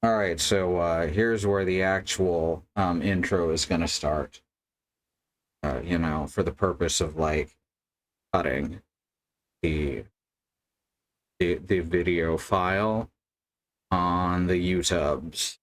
All right, so here's where the actual intro is going to start. For the purpose of like cutting the the video file on the YouTubes.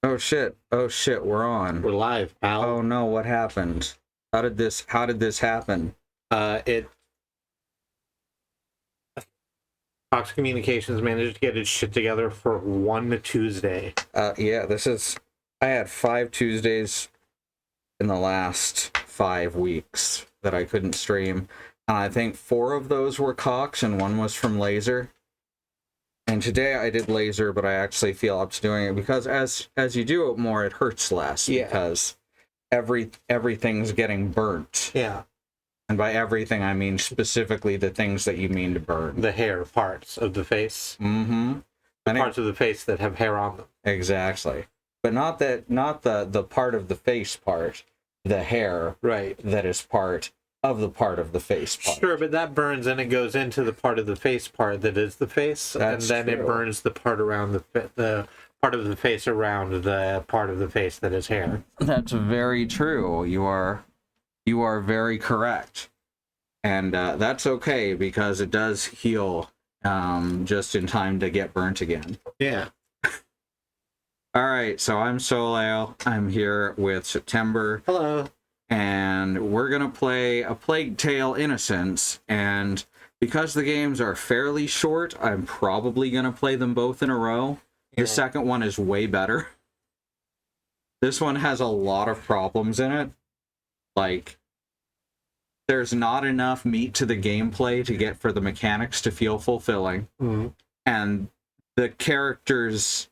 Oh shit! Oh shit! We're on. We're live, pal. Oh no! What happened? How did this happen? Fox Communications managed to get its shit together for one Tuesday. Yeah, I had 5 Tuesdays in the last 5 weeks that I couldn't stream, and I think 4 of those were Cox and 1 was from Laser. And today I did Laser, but I actually feel up to doing it because as you do it more, it hurts less. Yeah. Because everything's getting burnt. Yeah. And by everything, I mean specifically the things that you mean to burn. The hair parts of the face. Mm-hmm. The parts of the face that have hair on them. Exactly. But not the part of the face part, the hair right. that is part of the part of the face part. Sure, but that burns and it goes into the part of the face part that is the face, That's and then true. it burns the part around the part of the face around the part of the face that is hair. That's very true. You are very correct. And that's okay because it does heal just in time to get burnt again. Yeah. All right, so I'm Soléil. I'm here with September. Hello. And we're going to play A Plague Tale: Innocence. And because the games are fairly short, I'm probably going to play them both in a row. Yeah. The second one is way better. This one has a lot of problems in it. Like, there's not enough meat to the gameplay to get for the mechanics to feel fulfilling. Mm-hmm. And the characters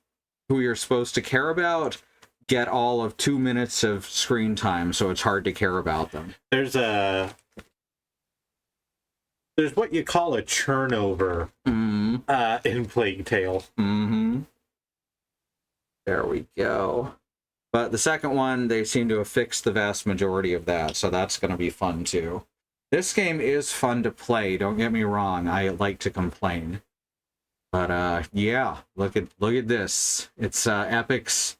who you're supposed to care about get all of 2 minutes of screen time, so it's hard to care about them. There's what you call a churnover in Plague Tale. Mm-hmm. There we go. But the second one, they seem to have fixed the vast majority of that, so that's going to be fun too. This game is fun to play, don't get me wrong. I like to complain. But yeah, look at this. It's Epic's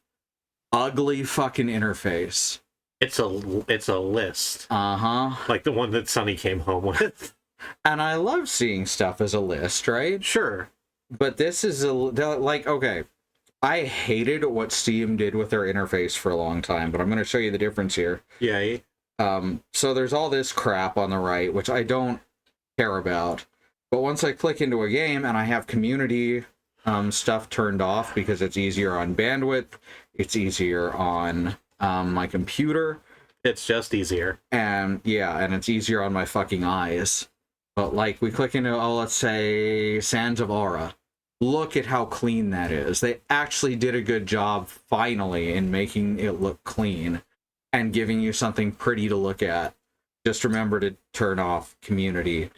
ugly fucking interface. It's a list. Uh-huh. Like the one that Sonny came home with. And I love seeing stuff as a list, right? Sure. But this is like, okay, I hated what Steam did with their interface for a long time, but I'm going to show you the difference here. Yeah. So there's all this crap on the right, which I don't care about. But once I click into a game and I have community stuff turned off because it's easier on bandwidth, it's easier on my computer. It's just easier. And yeah, and it's easier on my fucking eyes. But like we click into, let's say Sands of Aura. Look at how clean that is. They actually did a good job finally in making it look clean and giving you something pretty to look at. Just remember to turn off community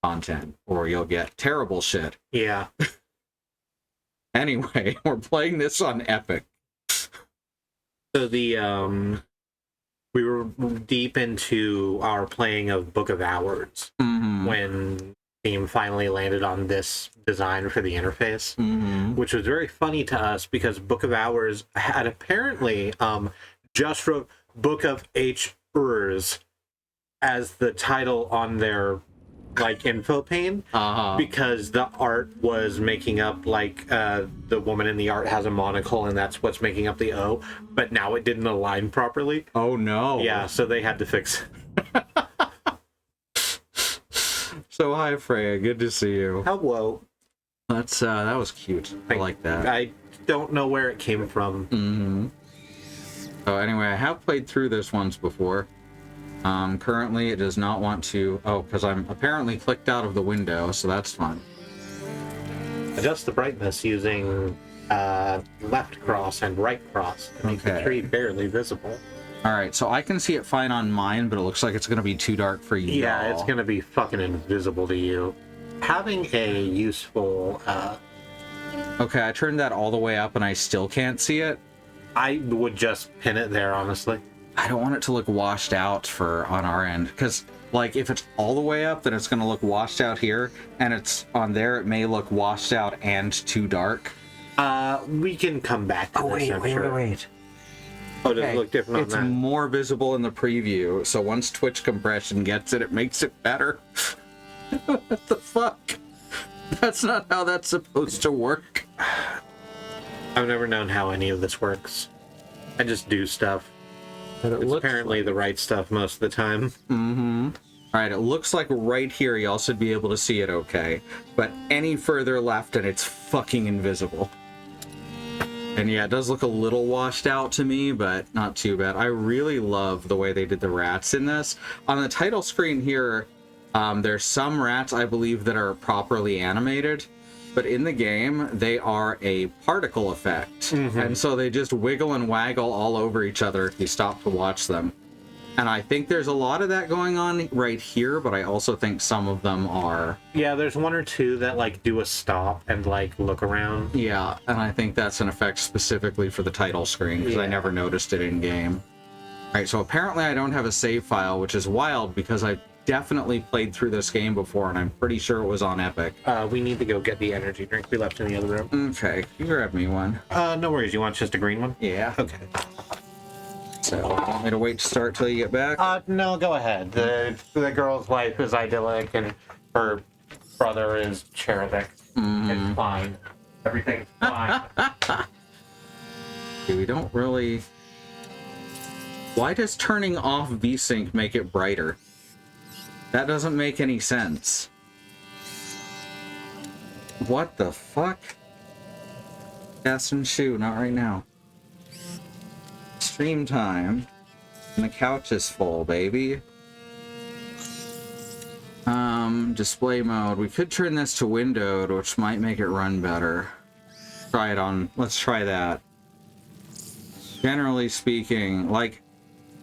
content or you'll get terrible shit. Yeah. Anyway, we're playing this on Epic. So we were deep into our playing of Book of Hours when Steam finally landed on this design for the interface, which was very funny to us because Book of Hours had apparently just wrote Book of H-ers as the title on their like info pane because the art was making up like the woman in the art has a monocle and that's what's making up the O, but now it didn't align properly. Oh no. Yeah, so they had to fix it. So hi Freya, good to see you. Hello. That's that was cute. I like that. I don't know where it came from. So anyway, I have played through this once before. Currently it does not want to... Oh, because I'm apparently clicked out of the window, so that's fun. Adjust the brightness using left cross and right cross to make the tree barely visible. Alright, so I can see it fine on mine, but it looks like it's going to be too dark for you. Yeah, it's going to be fucking invisible to you. Having a useful... Okay, I turned that all the way up and I still can't see it. I would just pin it there, honestly. I don't want it to look washed out on our end, because like if it's all the way up, then it's going to look washed out here, and it's on there, it may look washed out and too dark. We can come back to this, I'm sure. Wait. Oh, does it look different It's on that? more visible in the preview, so once Twitch compression gets it, it makes it better. What the fuck? That's not how that's supposed to work. I've never known how any of this works. I just do stuff. It's apparently the right stuff most of the time. Alright, it looks like right here you all should be able to see it okay. But any further left and it's fucking invisible. And yeah, it does look a little washed out to me, but not too bad. I really love the way they did the rats in this. On the title screen here, there's some rats, I believe, that are properly animated. But in the game, they are a particle effect. And so they just wiggle and waggle all over each other if you stop to watch them. And I think there's a lot of that going on right here, but I also think some of them are... Yeah, there's one or two that, like, do a stop and, like, look around. Yeah, and I think that's an effect specifically for the title screen, because I never noticed it in-game. Alright, so apparently I don't have a save file, which is wild because I definitely played through this game before and I'm pretty sure it was on Epic. We need to go get the energy drink we left in the other room. Okay, you grab me one. No worries. You want just a green one? Yeah. Okay. So, you want me to wait to start till you get back? No, go ahead. The girl's life is idyllic and her brother is cherubic. It's fine. Everything's fine. We don't really... Why does turning off VSync make it brighter? That doesn't make any sense. What the fuck? Cast and shoe, not right now. Stream time. And the couch is full, baby. Display mode. We could turn this to windowed, which might make it run better. Try it on. Let's try that. Generally speaking, like,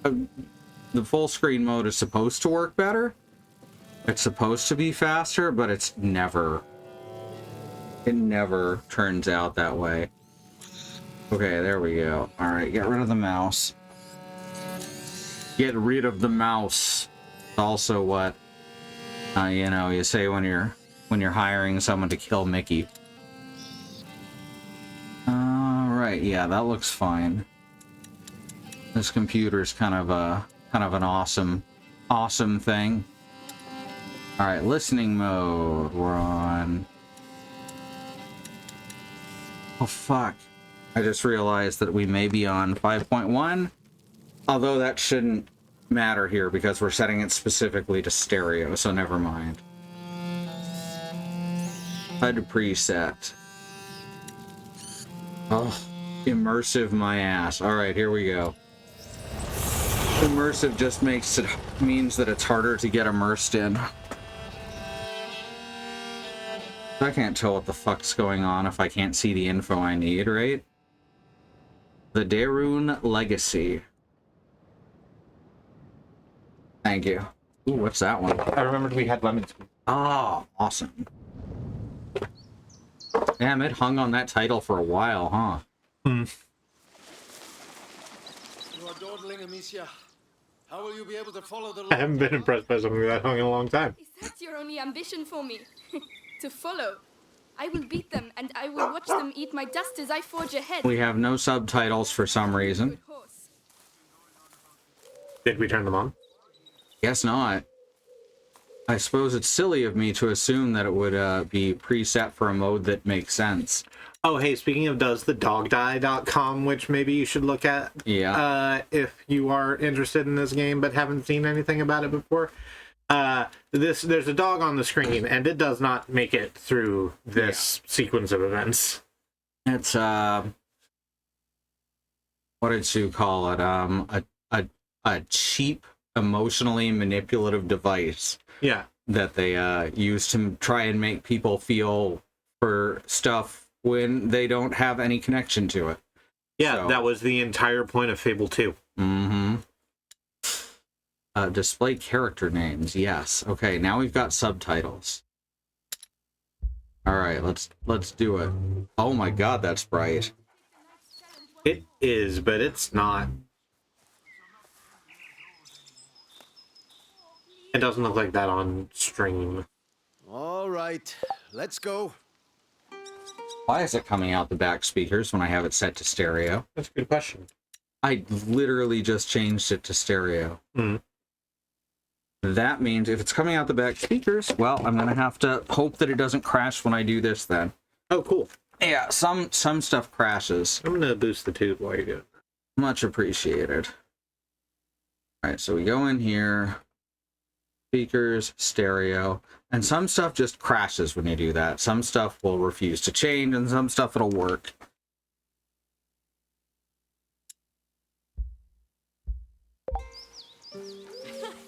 the full screen mode is supposed to work better. It's supposed to be faster, but it never turns out that way. Okay, there we go. All right, get rid of the mouse. Get rid of the mouse. Also what you know, you say when you're hiring someone to kill Mickey. All right, yeah, that looks fine. This computer's kind of an awesome thing. All right, listening mode. We're on. Oh fuck! I just realized that we may be on 5.1, although that shouldn't matter here because we're setting it specifically to stereo. So never mind. HUD preset. Oh, immersive my ass. All right, here we go. Immersive just means that it's harder to get immersed in. I can't tell what the fuck's going on if I can't see the info I need, right? The Darun Legacy. Thank you. Ooh, what's that one? I remembered we had lemon squeeze. Oh, awesome. Damn, it hung on that title for a while, huh? Hmm. You are dawdling, Amicia. How will you be able to follow the law? I haven't been impressed by something that long in a long time. Is that your only ambition for me? To follow? I will beat them, and I will watch them eat my dust as I forge ahead. We have no subtitles for some reason. Good horse. Did we turn them on? Guess not. I suppose it's silly of me to assume that it would be preset for a mode that makes sense. Oh, hey, speaking of doesthedogdie.com, which maybe you should look at if you are interested in this game but haven't seen anything about it before. There's a dog on the screen, and it does not make it through this sequence of events. It's, what did Sue call it? A cheap, emotionally manipulative device. Yeah. That they use to try and make people feel for stuff when they don't have any connection to it. Yeah, so, that was the entire point of Fable 2. Mm-hmm. Display character names, yes. Okay, now we've got subtitles. Alright, let's do it. Oh my god, that's bright. It is, but it's not. It doesn't look like that on stream. All right, let's go. Why is it coming out the back speakers when I have it set to stereo? That's a good question. I literally just changed it to stereo. Mm. That means if it's coming out the back speakers, well, I'm going to have to hope that it doesn't crash when I do this then. Oh, cool. Yeah, some stuff crashes. I'm going to boost the tube while you do it. Much appreciated. All right, so we go in here. Speakers, stereo, and some stuff just crashes when you do that. Some stuff will refuse to change, and some stuff it'll work.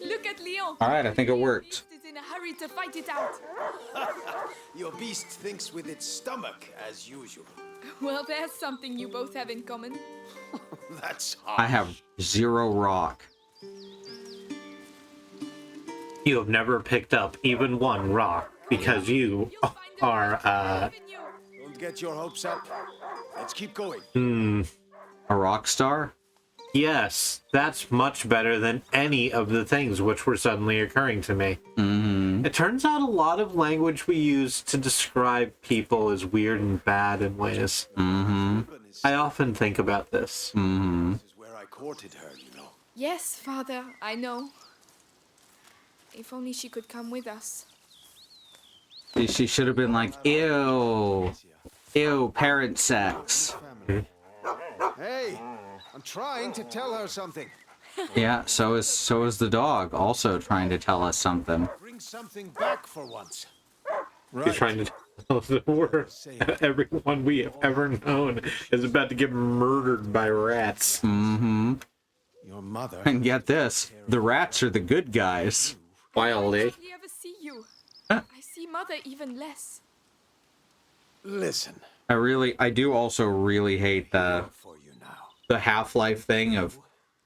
Look at Leon. All right, I think it worked. Beast is in a hurry to fight it out. Your beast thinks with its stomach, as usual. Well, there's something you both have in common. That's I hard. have 0 rock. You have never picked up even one rock because you You'll find a are, way to believe in you. Don't get your hopes up. Let's keep going. A rock star? Yes, that's much better than any of the things which were suddenly occurring to me. Mm-hmm. It turns out a lot of language we use to describe people is weird and bad in ways. Mm-hmm. I often think about this. Mm-hmm. This is where I courted her, you know. Yes, Father, I know. If only she could come with us. She should have been like, ew. Ew, parent sex. Hey, I'm trying to tell her something. Yeah, so is the dog also trying to tell us something. Bring something back for once. He's trying to tell us that everyone we have ever known is about to get murdered by rats. Mm-hmm. Your mother. And get this, the rats are the good guys. Wildly. I hardly ever see you. Huh? I see Mother even less. Listen. I do also really hate For you now. the Half-Life thing of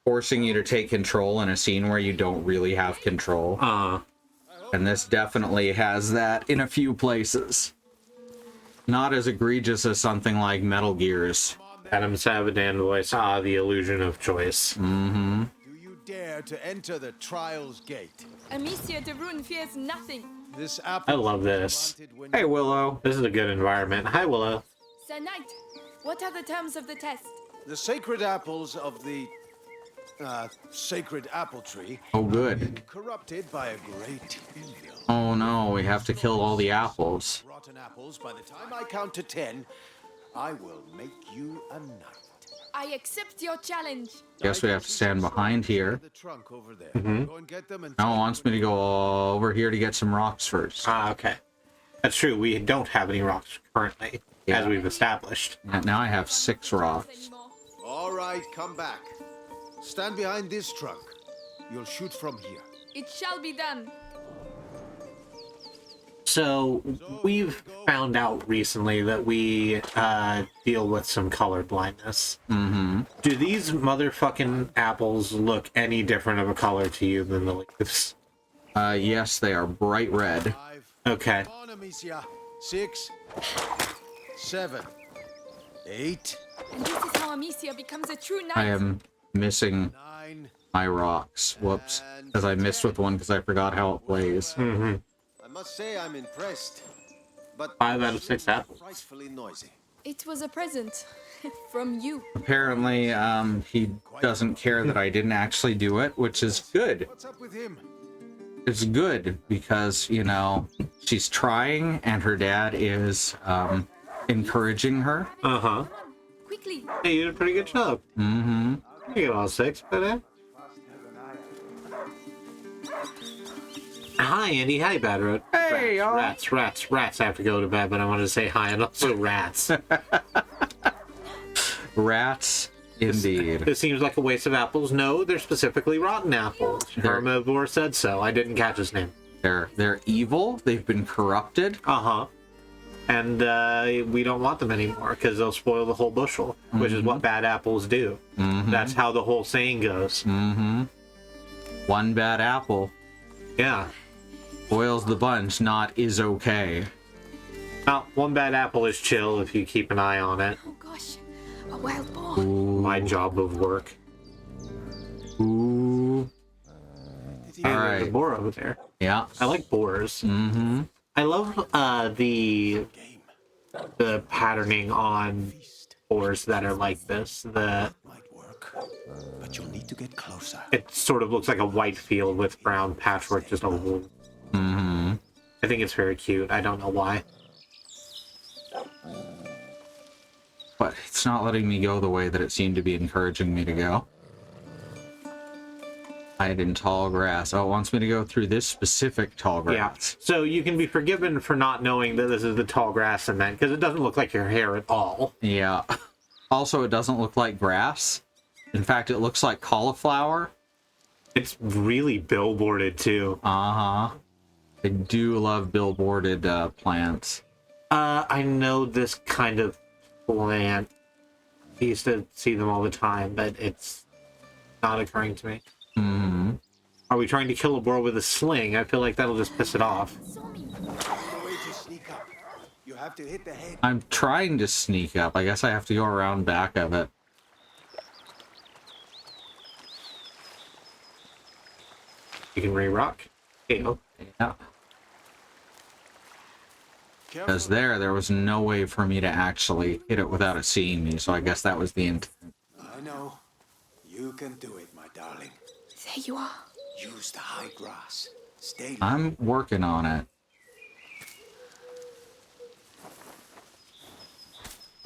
forcing you to take control in a scene where you don't really have control. And this definitely has that in a few places. Not as egregious as something like Metal Gear's. Adam Savadan voice, the illusion of choice. Mm-hmm. Do you dare to enter the trial's gate? Amicia de Rune fears nothing. This apple I love this. Hey, Willow. This is a good environment. Hi, Willow. Sir Knight, what are the terms of the test? The sacred apples of the sacred apple tree Oh, good. corrupted by a great evil. Oh, no, we have to kill all the apples. Rotten apples, by the time I count to 10, I will make you a knight. I accept your challenge. Guess we have to stand behind here. The trunk over there. Mm-hmm. Go and get them and Now it wants me to go over here to get some rocks first. Okay. That's true. We don't have any rocks currently, Yeah. as we've established. Now I have 6 rocks. Anymore. All right, come back. Stand behind this trunk. You'll shoot from here. It shall be done. So, we've found out recently that we deal with some color blindness. Mm-hmm. Do these motherfucking apples look any different of a color to you than the leaves? Yes, they are bright red. 5. Okay. On, Amicia. 6. 7. 8. And this is how Amicia becomes a true knight. I am missing 9. my rocks. Whoops. Because I missed with one because I forgot how it plays. Mm-hmm. I must say I'm impressed. But 5 out of 6 apples. frightfully noisy. It was a present from you. Apparently, he doesn't care that I didn't actually do it, which is good. What's up with him? It's good because, you know, she's trying and her dad is encouraging her. Uh-huh. Quickly. Hey, you did a pretty good job. Mm-hmm. You get all 6, but Hi, Andy. Hi, Bad Road. Hey, y'all. Rats. I have to go to bed, but I wanted to say hi and also rats. Rats, indeed. This seems like a waste of apples. No, they're specifically rotten apples. Herbivore said so. I didn't catch his name. They're evil. They've been corrupted. Uh-huh. And we don't want them anymore because they'll spoil the whole bushel, which is what bad apples do. Mm-hmm. That's how the whole saying goes. Mm-hmm. One bad apple Yeah. boils the bunch, not is okay. Well, one bad apple is chill if you keep an eye on it. Oh gosh, a wild boar. Ooh. My job of work. Ooh. There's a Alright. boar over there. Yeah. I like boars. Mm-hmm. I love the patterning on boars that are like this. Might work, but you'll need to get closer. It sort of looks like a white field with brown patchwork just all over. Mm-hmm. I think it's very cute. I don't know why. But it's not letting me go the way that it seemed to be encouraging me to go. Hide in tall grass. Oh, it wants me to go through this specific tall Yeah. grass. So you can be forgiven for not knowing that this is the tall grass cement because it doesn't look like your hair at all. Yeah. Also, it doesn't look like grass. In fact, it looks like cauliflower. It's really billboarded too. Uh-huh. I do love billboarded plants. I know this kind of plant. I used to see them all the time, but it's not occurring to me. Mm-hmm. Are we trying to kill a boar with a sling? I feel like that'll just piss it off. Saw me. The way to sneak up. You have to hit the head. I'm trying to sneak up. I guess I have to go around back of it. You can re-rock. KO. Yeah. Because there was no way for me to actually hit it without it seeing me, so I guess that was the intent. I know. You can do it, my darling. There you are. Use the high grass. Stay low. I'm working on it.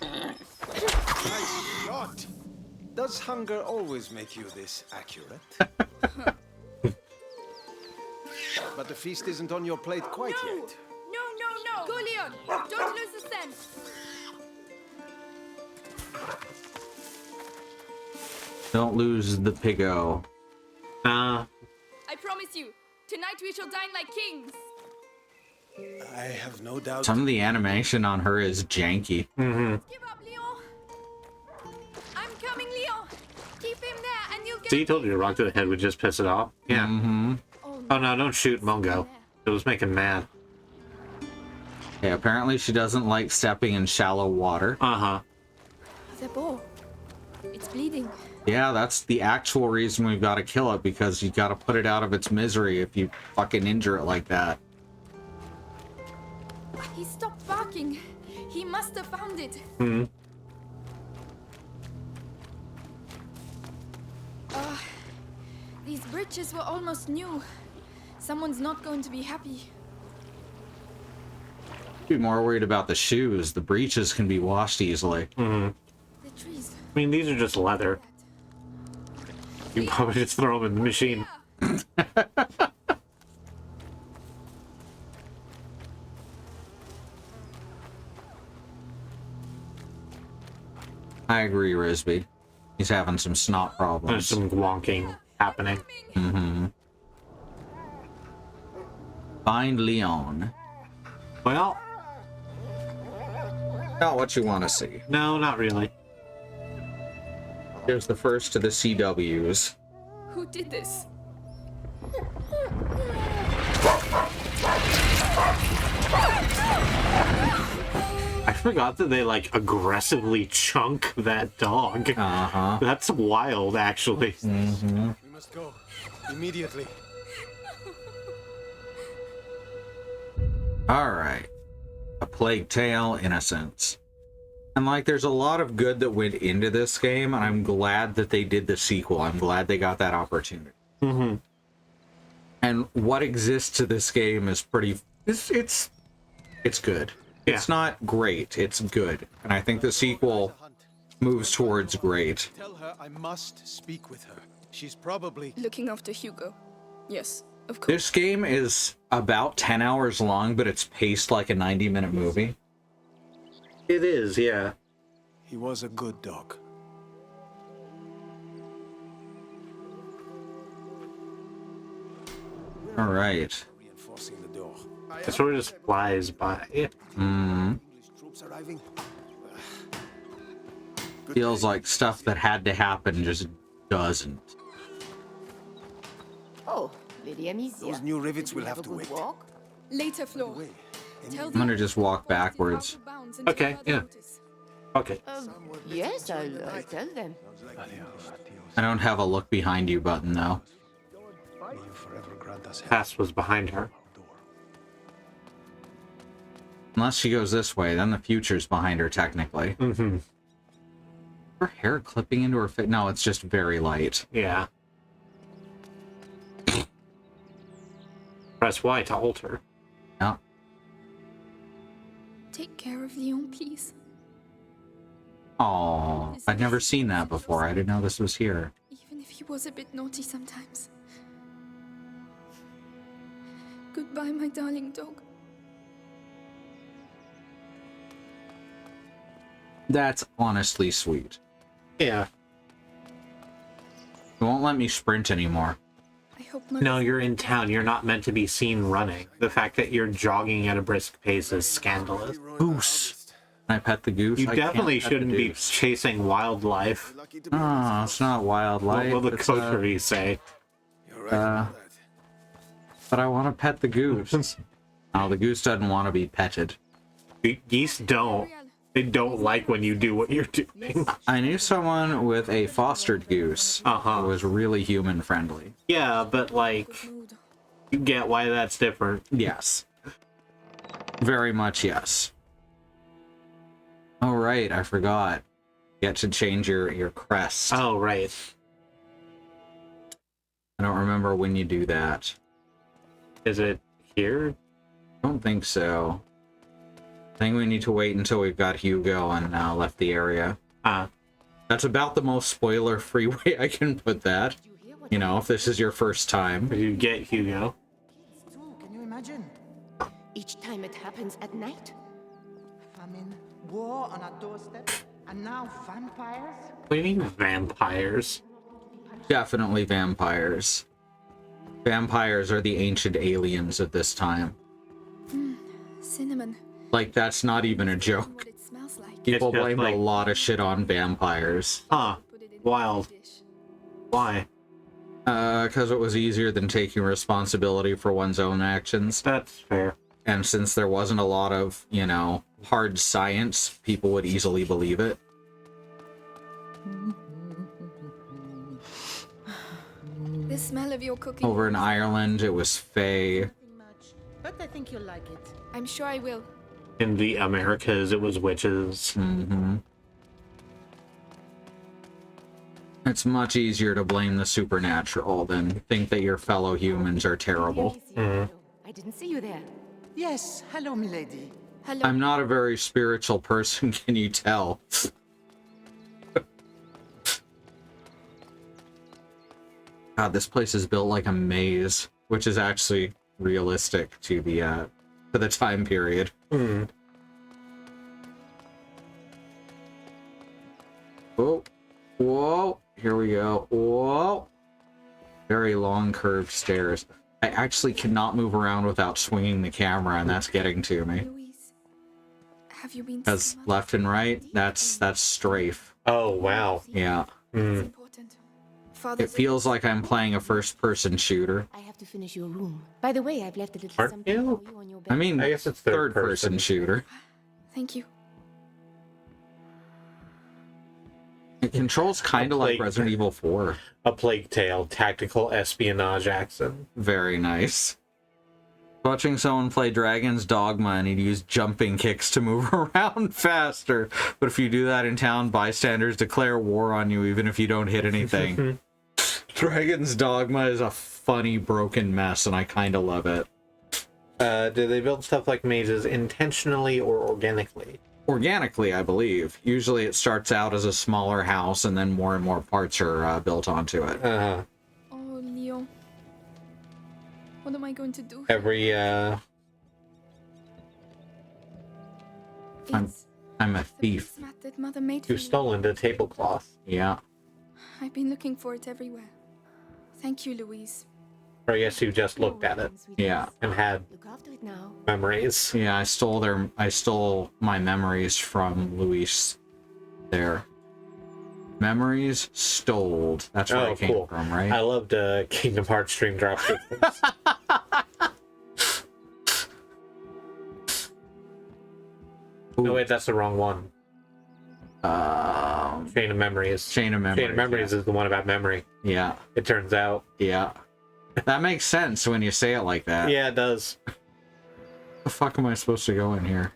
Nice shot. Does hunger always make you this accurate? But the feast isn't on your plate quite yet. No. Go, Leon. Don't lose the scent. Don't lose the piggo. Nah. I promise you, tonight we shall dine like kings. I have no doubt. Some of the animation on her is janky. Mm-hmm. Give up, Leon. I'm coming, Leon. Keep him there and you'll get... So you told me a rock to the head would just piss it off? Yeah. Mm-hmm. Oh no, don't shoot Mungo. It was making mad. Yeah, apparently she doesn't like stepping in shallow water. Uh-huh. The bow. It's bleeding. Yeah, that's the actual reason we've got to kill it, because you got to put it out of its misery if you fucking injure it like that. He stopped barking. He must have found it. Hmm. These bridges were almost new. Someone's not going to be happy. Be more worried about the shoes. The breeches can be washed easily. Mm-hmm. The trees. I mean, these are just leather. You can probably just throw them in the machine. I agree, Risby. He's having some snot There's problems. some wonking happening. Mm-hmm. Find Leon. Well, Not what you want to see. no, not really. Here's the first of the CWs. Who did this? I forgot that they, like, aggressively chunk that dog. Uh-huh. That's wild, actually. Mm-hmm. We must go. Immediately. Alright. A Plague Tale, Innocence. And, like, there's a lot of good that went into this game, and I'm glad that they did the sequel. I'm glad they got that opportunity. Mm-hmm. And what exists to this game is pretty... It's good. Yeah. It's not great. It's good. And I think the sequel moves towards great. Tell her I must speak with her. She's probably... Looking after Hugo. Yes, of course. This game is about 10 hours long, but it's paced like a 90-minute movie. It is, yeah. He was a good dog. All right. Reinforcing the door. It sort of just flies by. Mm. English troops arriving. Feels like stuff that had to happen just doesn't. Oh, Lady Amicia. Those new rivets Did we will have to a good wait. walk? Later, Flo. Wait. Tell I'm gonna just walk backwards. Okay, yeah. Okay. Yes, I'll tell them. I don't have a look behind you button, though. May you forever grant us help. Pass was behind her. Unless she goes this way, then the future's behind her, technically. Mm-hmm. Her hair clipping into her face? No, it's just very light. Yeah. Press Y to alter. Yeah. Take care of Leon, please. Aww. I'd never seen that before. I didn't know this was here. Even if he was a bit naughty sometimes. Goodbye, my darling dog. That's honestly sweet. Yeah. It won't let me sprint anymore. I hope not. No, you're in town. You're not meant to be seen running. The fact that you're jogging at a brisk pace is scandalous. Goose. Can I pet the goose? You I can't definitely pet the shouldn't be goose. chasing wildlife. Lucky to be Oh, it's not wildlife. What will the it's, coterie say? You're right uh, about that. but I want to pet the goose. Oh, the goose doesn't want to be petted. Geese don't. They don't like when you do what you're doing. I knew someone with a fostered goose Uh-huh. who was really human friendly. Yeah, but like, Good mood. You get why that's different. Yes. Very much yes. Oh, right, I forgot. You get to change your crest. Oh, right. I don't remember when you do that. Is it here? I don't think so. I think we need to wait until we've got Hugo and left the area. That's about the most spoiler-free way I can put that. You know, if this is your first time. You get Hugo. Can you imagine? Each time it happens at night? Famine, war on our doorstep, and now vampires? What do you mean vampires? Definitely vampires. Vampires are the ancient aliens of this time. Cinnamon. Like, that's not even a joke. What it smells like. People It's just blame like- a lot of shit on vampires. Huh. Put it in Wild. a dish. Why? Because it was easier than taking responsibility for one's own actions. That's fair. And since there wasn't a lot of, you know, hard science, people would easily believe it. The smell of your cooking. Over in Ireland, it was Fae. Nothing much, but I think you'll like it. I'm sure I will. In the Americas, it was witches. Mm-hmm. It's much easier to blame the supernatural than think that your fellow humans are terrible. I didn't see you there. Yes, hello, milady. Hello. I'm not a very spiritual person, can you tell? God, this place is built like a maze, which is actually realistic to the time period. Whoa. Whoa. Here we go. Whoa. Very long curved stairs. I actually cannot move around without swinging the camera, and that's getting to me. Louise, have you been? Because so much left and right, deep that's in- strafe. Oh, wow. Yeah. It's important. Father, It feels like I'm playing a first-person shooter. I have to finish your room. By the way, I've left a little Aren't something you? for you on your bed. I mean, I guess it's third-person third-person. shooter. Thank you. It controls kind of like Plague. Resident Evil 4. A Plague Tale tactical espionage accent. Very nice. Watching someone play Dragon's Dogma and he'd use jumping kicks to move around faster. But if you do that in town, bystanders declare war on you even if you don't hit anything. Dragon's Dogma is a funny, broken mess, and I kind of love it. Do they build stuff like mazes intentionally or organically? Organically, I believe. Usually it starts out as a smaller house and then more and more parts are built onto it. Uh-huh. Oh, Leo. What am I going to do? Every, I'm It's a the thief. placemat that Mother made for you've you. stolen the tablecloth. Yeah. I've been looking for it everywhere. Thank you, Louise. Or I guess you just looked at it Yeah. and had Look after it now. memories. Yeah, I stole my memories from Luis there. Memories stole. That's where Oh, it came cool. from, right? I loved Kingdom Hearts stream drop systems. No, wait, that's the wrong one. Chain of Memories. Chain of Memories. Chain of Memories is the one about memory. Yeah. It turns out. Yeah. That makes sense when you say it like that. Yeah, it does. The fuck am I supposed to go in here?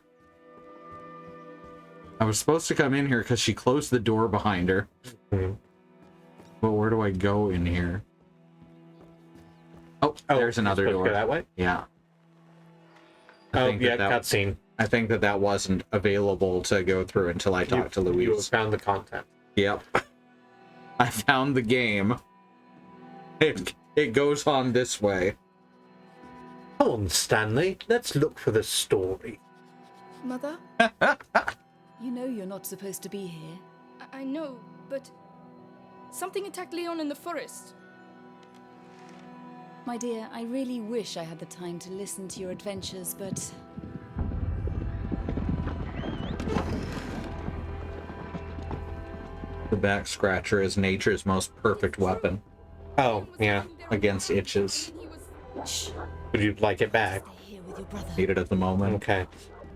I was supposed to come in here because she closed the door behind her. Mhm. But where do I go in here? Oh, Oh, there's another you're supposed to door. go that way? Yeah. I Oh, think yeah, that cutscene. I think that wasn't available to go through until I talked to You have Louise. found the content. Yep. I found the game. It goes on this way. Come on, Stanley. Let's look for the story. Mother? You know you're not supposed to be here. I know, but something attacked Leon in the forest. My dear, I really wish I had the time to listen to your adventures, but The back scratcher is nature's most perfect weapon Oh, yeah. against itches. He was... Would you like it back? Stay here with your brother. Need it at the moment. Okay.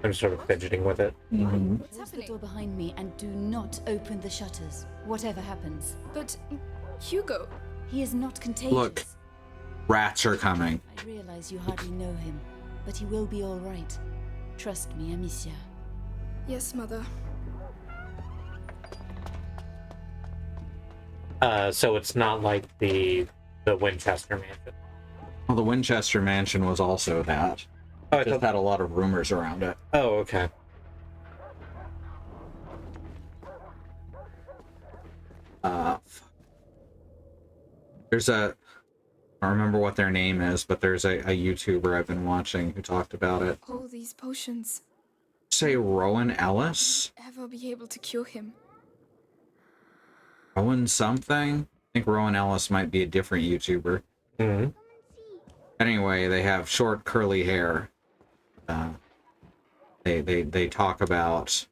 I'm sort of fidgeting with it. What's close the happening? door behind me and do not open the shutters, whatever happens. But Hugo, He is not contagious. Look. Rats are coming. I realize you hardly know him, but he will be all right. Trust me, Amicia. Yes, Mother. So it's not like the Winchester mansion. Well, the Winchester Mansion was also that. Oh, I It just thought... had a lot of rumors around it. oh, okay. There's a... I don't remember what their name is, but there's a YouTuber I've been watching who talked about it. All these potions. Say Rowan Ellis? Ever be able to cure him? Rowan something? I think Rowan Ellis might be a different YouTuber. Mm-hmm. Anyway, they have short curly hair. They talk about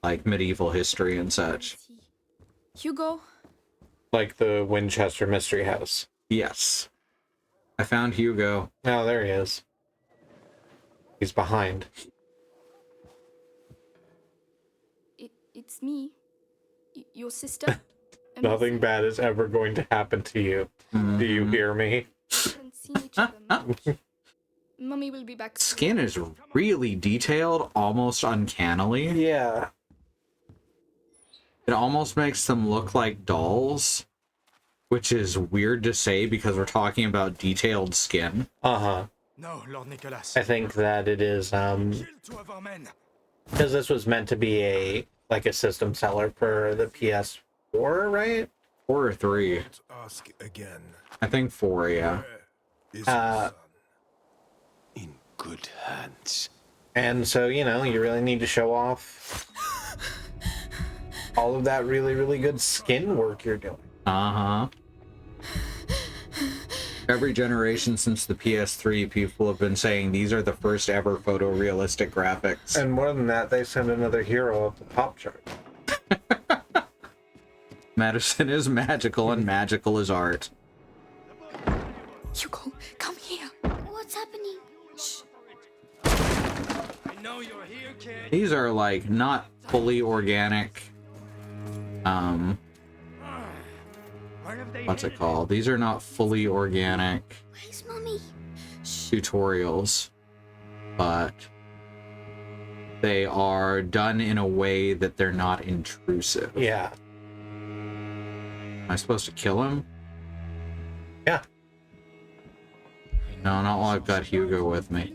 like medieval history and such. Hugo? Like the Winchester Mystery House. Yes. I found Hugo. Oh, there he is. He's behind. It's me. Your sister? Nothing bad is ever going to happen to you. Do you hear me? We haven't seen each other much. Mummy will be back soon. Skin is really detailed, almost uncannily. Yeah. It almost makes them look like dolls, which is weird to say because we're talking about detailed skin. Uh-huh. No, Lord Nicholas. I think that it is, Kill two of our men. because this was meant to be a system seller for the PS4, right? 4 or 3. Ask again. I think 4, yeah. Is your Uh, son in good hands? And so, you know, you really need to show off all of that really, really good skin work you're doing. Uh-huh. Every generation since the PS3, people have been saying these are the first ever photorealistic graphics. And more than that, they send another hero up the top chart. Medicine is magical and magical is art. Hugo, come here. What's happening? Shh. I know you're here, kid. These are like not fully organic. What's it called? These are not fully organic Where's Mummy? tutorials, but they are done in a way that they're not intrusive. Yeah. Am I supposed to kill him? Yeah. No, not while I've got Hugo with me.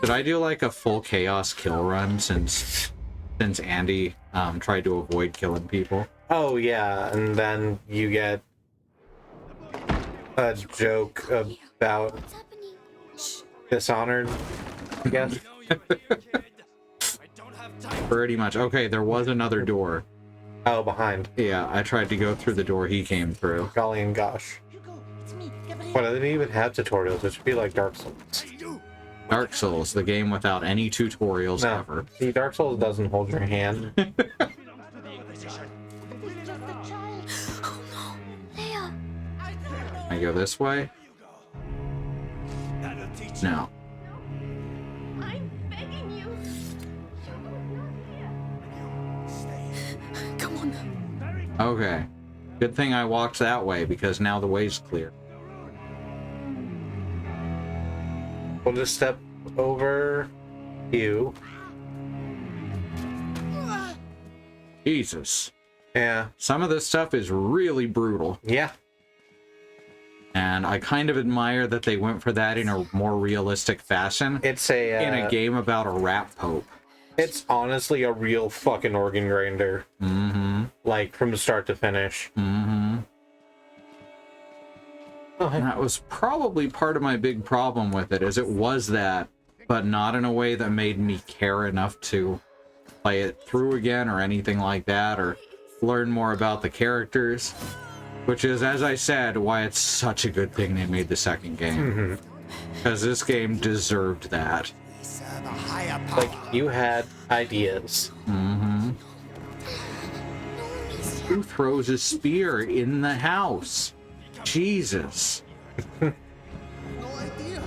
Did I do like a full chaos kill run since Andy tried to avoid killing people? Oh, yeah. And then you get a joke about What's happening? Shh. Dishonored, I guess. Pretty much. Okay, there was another door. Oh, behind. Yeah, I tried to go through the door he came through. Golly and gosh. Hugo, it's me, Gabriel. What, do they even have tutorials? It should be like Dark Souls. Dark Souls, the game without any tutorials No. ever. See, Dark Souls doesn't hold your hand. This is just a child. Oh no. Leia. Can I go this way? No. I'm begging you. Come on. Okay. Good thing I walked that way because now the way's clear. We'll just step over you. Jesus. Yeah. Some of this stuff is really brutal. Yeah. And I kind of admire that they went for that in a more realistic fashion It's a in a game about a rat pope. It's honestly a real fucking organ grinder. Mm-hmm. Like from start to finish. Mm-hmm. Oh, And that was probably part of my big problem with it, is it was that, but not in a way that made me care enough to play it through again or anything like that, or learn more about the characters. Which is, as I said, why it's such a good thing they made the second game. Because this game deserved that. Like, you had ideas. Mm-hmm. Who throws a spear in the house? Jesus. No idea. I only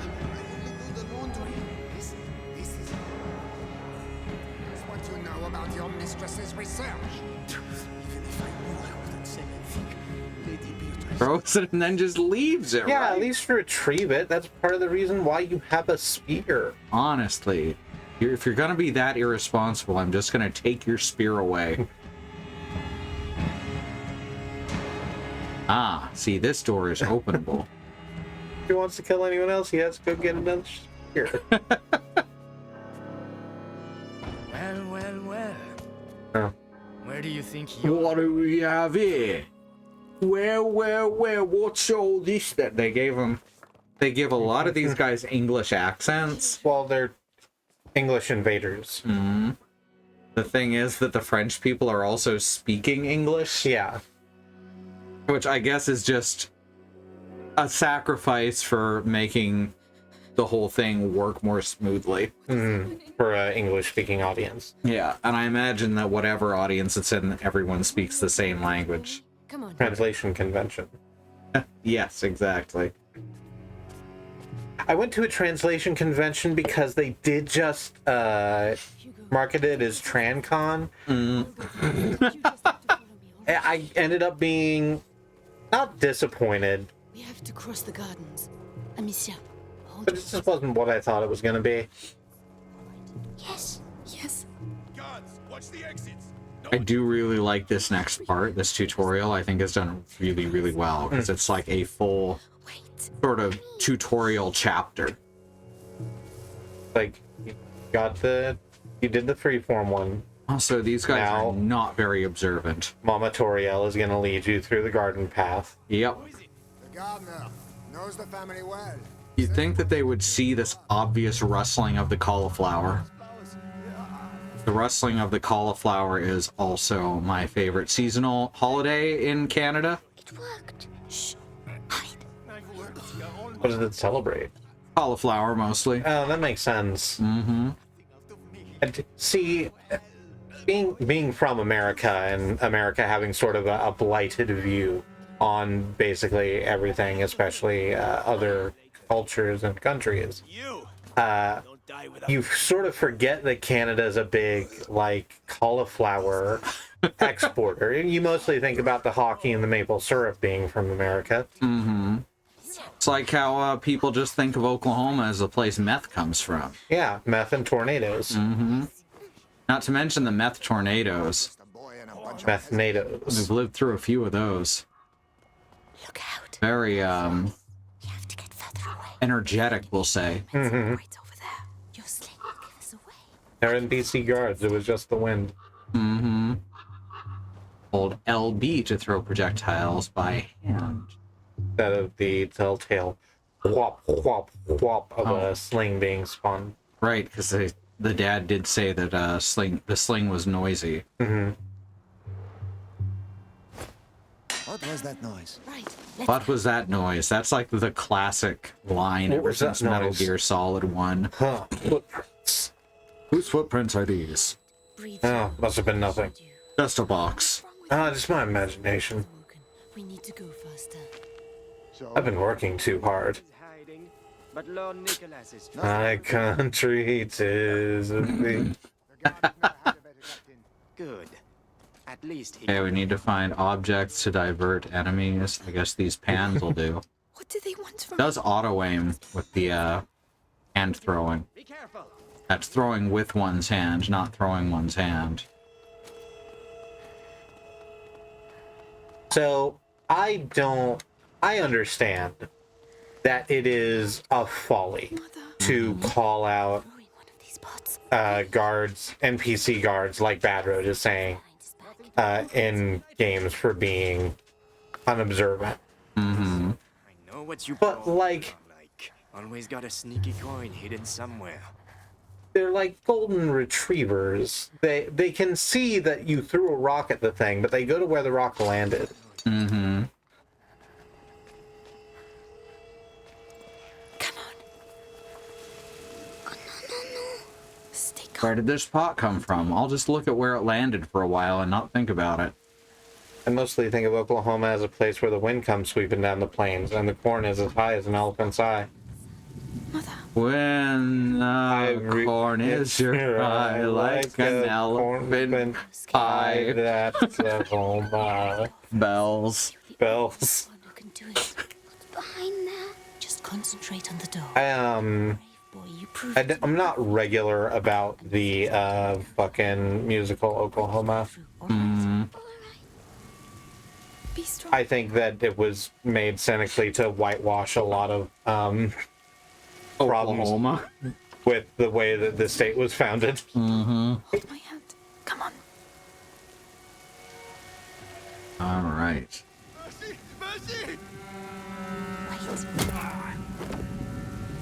do the laundry. This is what you know about your mistress's research. Even if I knew, I wouldn't say anything. Lady Beatrice throws it and then just leaves it, Yeah, right? at least retrieve it. That's part of the reason why you have a spear. Honestly, if you're gonna be that irresponsible, I'm just gonna take your spear away. See, this door is openable. If he wants to kill anyone else, he has to go get another spear. Well. Oh. Where do you think you What do we have here? Well, what's all this that they give a lot of these guys English accents. Well, they're English invaders. Mm-hmm. The thing is that the French people are also speaking English. Yeah. Which I guess is just a sacrifice for making the whole thing work more smoothly. For an English-speaking audience. Yeah, and I imagine that whatever audience it's in, everyone speaks the same language. Come on. Translation convention. Yes, exactly. I went to a translation convention because they did just market it as TranCon. I ended up being not disappointed, We have to cross the gardens. Amicia, hold but it just wasn't what I thought it was going to be. Yes. Yes. Guards, watch the exits. I do really like this next part. This tutorial, I think, is done really, really well, because it's like a full Wait. sort of tutorial chapter. Like, you did the freeform one. Also, these guys Now- are not very observant. Mama Toriel is going to lead you through the garden path. Yep. The gardener knows the family well. You'd think that they would see this obvious rustling of the cauliflower. The rustling of the cauliflower is also my favorite seasonal holiday in Canada. It worked. Shh. Hide. What does it celebrate? Cauliflower, mostly. Oh, that makes sense. Mm-hmm. And see, being from America and America having sort of a blighted view on basically everything, especially other cultures and countries, you sort of forget that Canada's a big, like, cauliflower exporter. You mostly think about the hockey and the maple syrup being from America. Mm-hmm. It's like how people just think of Oklahoma as the place meth comes from. Yeah, meth and tornadoes. Mm-hmm. Not to mention the meth tornadoes. The boy and a bunch of Meth nados. We've lived through a few of those. Look out. Very, We have to get further away. energetic, we'll say. Right over there. Your sling will give us away. They're NBC guards. It was just the wind. Mm-hmm. Hold LB to throw projectiles by hand. Instead of the telltale whop, whop, whop of a sling being spun. Right, because the dad did say that the sling was noisy. Mm-hmm. What was that noise? Right. What was that noise? That's like the classic line What ever was that since Metal noise? Gear Solid 1. Huh. Footprints. Whose footprints are these? Breathe. Oh, must have been nothing. Just a box. Just my imagination. We need to go faster. So, I've been working too hard. Hiding, but Lord Nicholas is My country, 'tis of thee. the gardener had a better captain. good. At least he Okay, we need to find objects to divert enemies. I guess these pans will do. What do they want from Does auto aim with the hand throwing. Be careful. That's throwing with one's hand, not throwing one's hand. So, I understand that it is a folly to call out Throw in one of these pots. guards, NPC guards, like Bad Road is saying, in games for being unobservant. Mm-hmm. I know what you But, call like, always got a sneaky coin hidden somewhere. they're like golden retrievers. They can see that you threw a rock at the thing, but they go to where the rock landed. Mm-hmm. Come on. Oh, no. Stay calm. Where did this pot come from? I'll just look at where it landed for a while and not think about it. I mostly think of Oklahoma as a place where the wind comes sweeping down the plains, and the corn is as high as an elephant's eye. Mother? When the corn is your eye like an elephant pie. That's Oklahoma. Bells. Bells. One who can do it. Behind there. Just concentrate on the door. I, Boy, you proved I'm not regular about the fucking musical Oklahoma. Be strong. I think that it was made cynically to whitewash a lot of problems Oklahoma. with the way that the state was founded. Hold my hand. Come on. All right. Mercy! Mercy!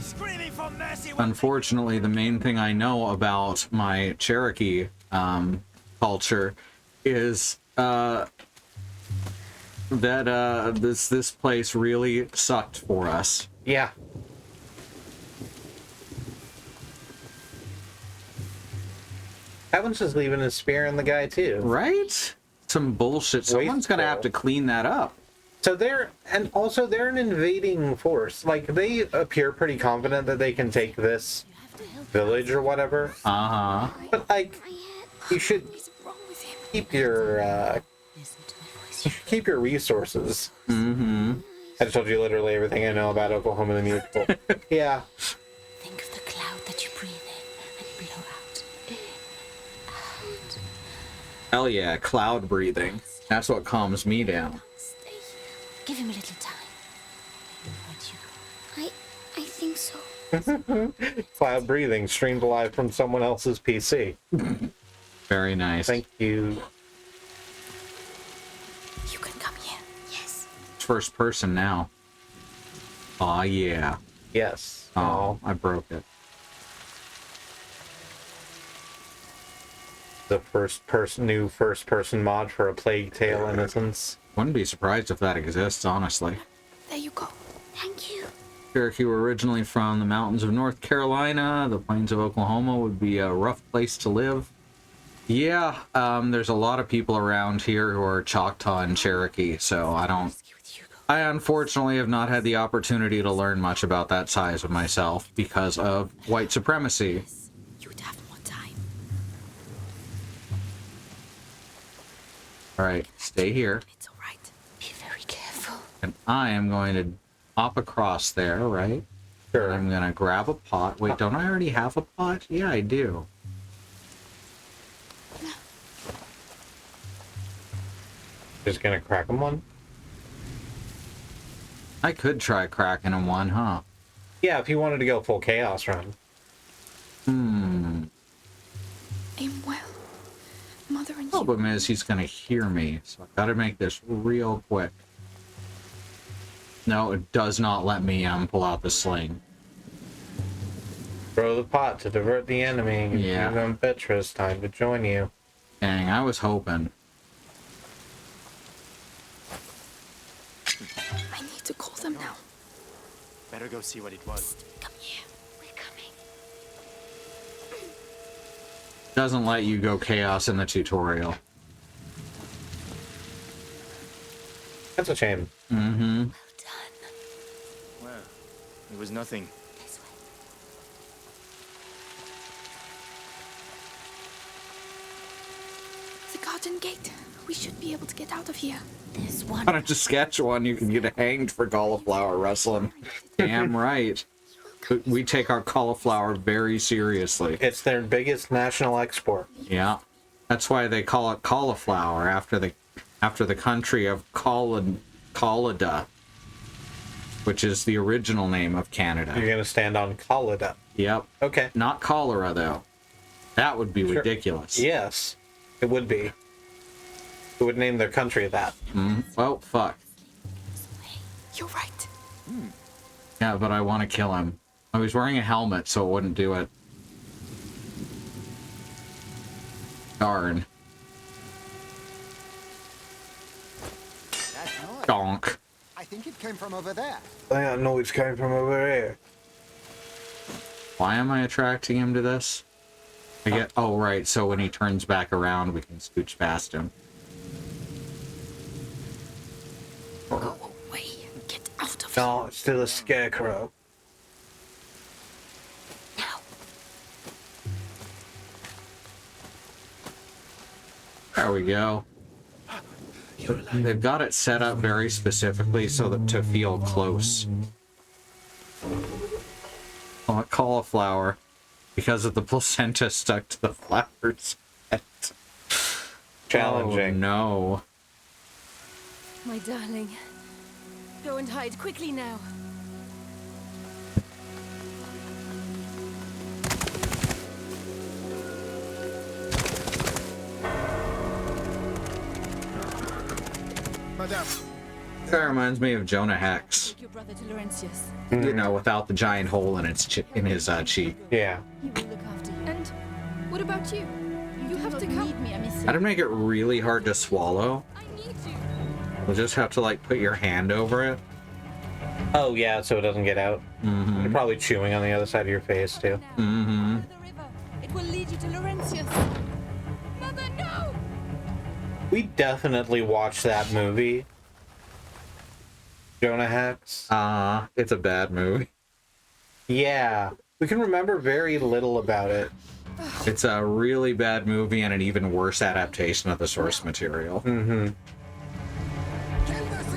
Screaming for mercy. Unfortunately, the main thing I know about my Cherokee culture is that this place really sucked for us. Yeah. Evans is leaving his spear in the guy too. Right? Some bullshit. Someone's gonna have to clean that up. So they're an invading force. Like, they appear pretty confident that they can take this village or whatever. Uh-huh. But like, you should keep your resources. Mm-hmm. I just told you literally everything I know about Oklahoma the musical. Yeah. Think of the cloud that you breathe in and blow out. Hell yeah, cloud breathing. That's what calms me down. Stay here. Give him a little time. I think so. Cloud breathing streamed live from someone else's PC. Very nice. Thank you. You can come here. Yes. It's first person now. Aw, yeah. Yes. Oh, I broke it. The new first person mod for A Plague Tale: Innocence. Wouldn't be surprised if that exists, honestly. There you go. Thank you. Cherokee were originally from the mountains of North Carolina. The plains of Oklahoma would be a rough place to live. Yeah, there's a lot of people around here who are Choctaw and Cherokee, so I unfortunately have not had the opportunity to learn much about that side of myself because of white supremacy. You'd have more time. Alright, stay here. It's all right. Be very careful. And I am going to hop across there, right? Sure. I'm going to grab a pot. Wait, don't I already have a pot? Yeah, I do. Just gonna crack him one? I could try cracking him one, huh? Yeah, if you wanted to go full chaos run. Aim well. Mother and you. Problem is, he's going to hear me, so I gotta make this real quick. No, it does not let me pull out the sling. Throw the pot to divert the enemy. Yeah. Give them Beatrice time to join you. Dang, I was hoping. I need to call them now. Better go see what it was. Come here. We're coming. Doesn't let you go chaos in the tutorial. That's a shame. Mm-hmm. Well, it was nothing. This way. The garden gate. We should be able to get out of here. There's one. On a Saskatchewan, you can get hanged for cauliflower rustling. Damn right. But we take our cauliflower very seriously. It's their biggest national export. Yeah. That's why they call it cauliflower after the country of Collida, which is the original name of Canada. You're gonna stand on Collida. Yep. Okay. Not cholera, though. That would be ridiculous. Yes, it would be. Who would name their country that? Well, fuck. You're right. Yeah, but I want to kill him. I was wearing a helmet, so it wouldn't do it. Darn. That noise. Donk. I think it came from over there. That noise came from over here. Why am I attracting him to this? I get. Oh, right. So when he turns back around, we can scooch past him. Go away. Get out of No, it's still a scarecrow. here now. There we go. You They've got it set up very specifically so that to feel close. Oh, cauliflower. Because of the placenta stuck to the flower's head. Challenging. Oh, no. My darling. Go and hide quickly now. Madame. That reminds me of Jonah Hex. Take your brother to Laurentius. You know, without the giant hole in its in his cheek. Yeah. He will look after you. And what about you? You do have not to come. need me, Amicia. That'd make it really hard to swallow. I need you. You'll just have to, like, put your hand over it. Oh, yeah, so it doesn't get out. Mm-hmm. You're probably chewing on the other side of your face, too. Mm-hmm. Over the river. It will lead you to Laurentius. Mother, no! We definitely watched that movie. Jonah Hex. It's a bad movie. Yeah. We can remember very little about it. It's a really bad movie and an even worse adaptation of the source material. Mm-hmm.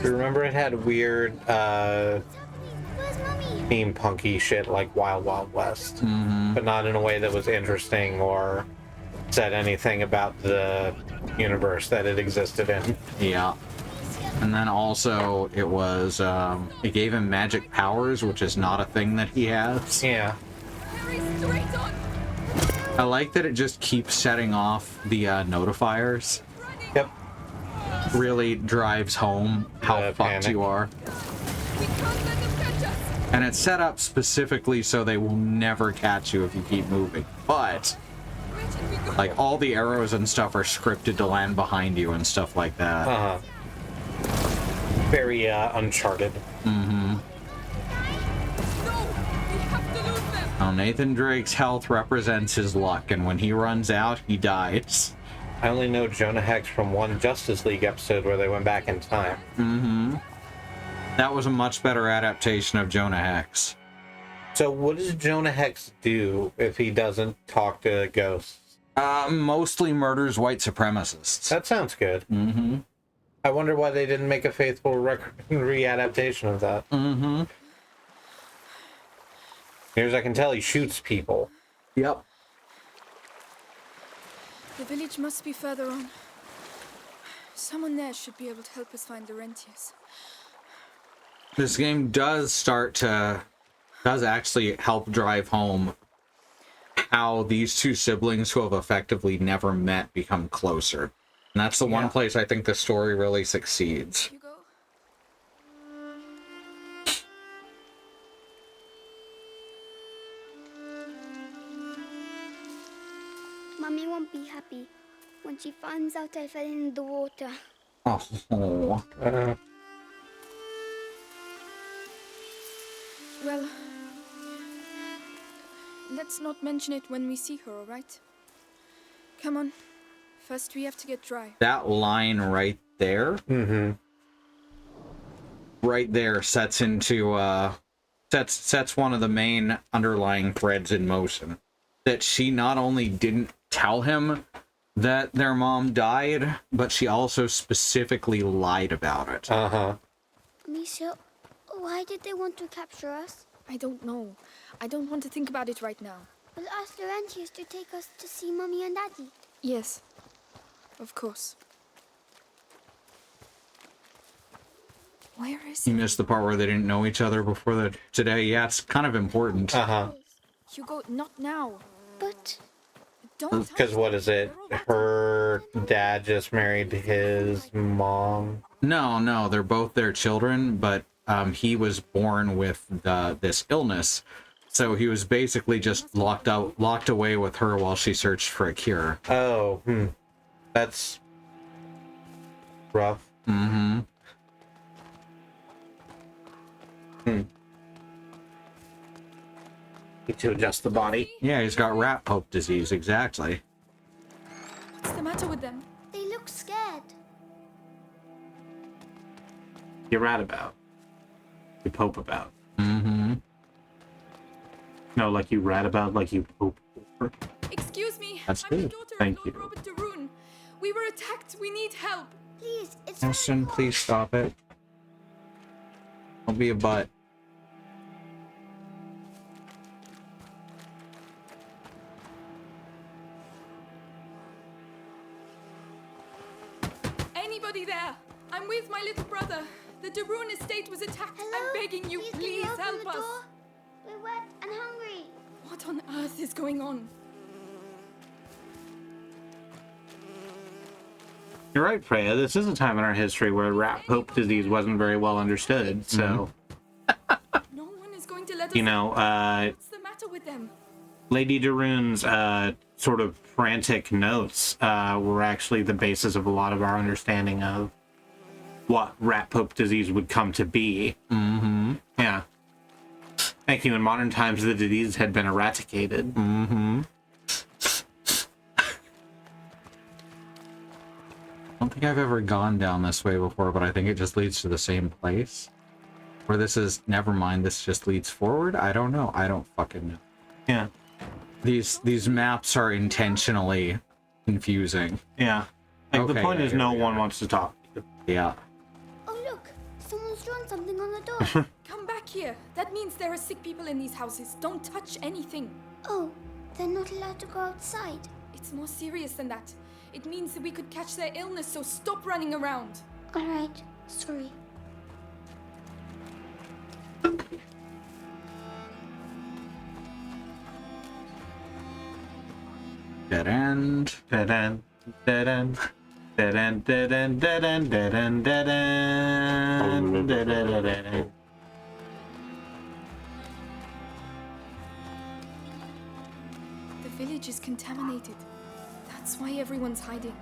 You remember it had weird, steampunky shit like Wild Wild West. Mm-hmm. But not in a way that was interesting or said anything about the universe that it existed in. Yeah. And then also, it was, it gave him magic powers, which is not a thing that he has. Yeah. Hurry straight on! I like that it just keeps setting off the notifiers. Yep. Really drives home how fucked panic. you are. We can't let them catch us! And it's set up specifically so they will never catch you if you keep moving. But, Where should we go? like, all the arrows and stuff are scripted to land behind you and stuff like that. Uh-huh. Very, Uncharted. Mm-hmm. No! We have to lose them! Now, Nathan Drake's health represents his luck, and when he runs out, he dies. I only know Jonah Hex from one Justice League episode where they went back in time. Mm-hmm. That was a much better adaptation of Jonah Hex. So what does Jonah Hex do if he doesn't talk to ghosts? Mostly murders white supremacists. That sounds good. Mm-hmm. I wonder why they didn't make a faithful re-adaptation of that. Mm-hmm. Near as I can tell, he shoots people. Yep. The village must be further on. Someone there should be able to help us find the rentiers. This game does actually help drive home how these two siblings who have effectively never met become closer. And that's the one place I think the story really succeeds. Hugo? Mummy won't be happy when she finds out I fell in the water. Oh. Well, let's not mention it when we see her, all right? Come on. First, we have to get dry. That line right there, right there sets into sets one of the main underlying threads in motion. That she not only didn't tell him that their mom died, but she also specifically lied about it. Misha, why did they want to capture us? I don't know. I don't want to think about it right now. We'll ask Laurentius to take us to see Mommy and Daddy. Yes, of course. Where is You he? missed the part where they didn't know each other before today. Yeah, it's kind of important. Hugo, not now. But don't. Because what is it? Her dad just married his mom? No, they're both their children, but he was born with this illness. So he was basically just locked away with her while she searched for a cure. Oh, that's rough. Mm-hmm. Need to adjust the body. Yeah, he's got rat pope disease, exactly. What's the matter with them? they look scared. You rat about. You pope about. Mm-hmm. No, like you rat about, like you pope over. Excuse me. That's I'm the good. daughter Thank of Lord you. Robert de Rune. We were attacked. We need help. Please, it's Austin, please stop it. Don't be a butt. Anybody there? I'm with my little brother. The Darun estate was attacked. Hello? I'm begging you, Can please open help the us. door? We're wet and hungry. What on earth is going on? You're right, Freya. This is a time in our history where rat pope disease wasn't very well understood. So, No one is going to let us. you know, What's the matter with them? Lady Darun's sort of frantic notes were actually the basis of a lot of our understanding of what rat pope disease would come to be. Mm-hmm. Yeah. Thank you. In modern times, the disease had been eradicated. Mm-hmm. I don't think I've ever gone down this way before, but I think it just leads to the same place. Or this is... Never mind, this just leads forward? I don't know. I don't fucking know. Yeah. These maps are intentionally confusing. Yeah. Like, Okay, the point is here no we one are. wants to talk. Yeah. Oh, look. Someone's drawn something on the door. Come back here. That means there are sick people in these houses. Don't touch anything. Oh, they're not allowed to go outside. It's more serious than that. It means that we could catch their illness, so stop running around. All right. Sorry. Dead end. Dead end. Dead end. Dead end. Dead end. Dead end. Dead end. Dead end. Dead end. Dead end. The village is contaminated. That's why everyone's hiding.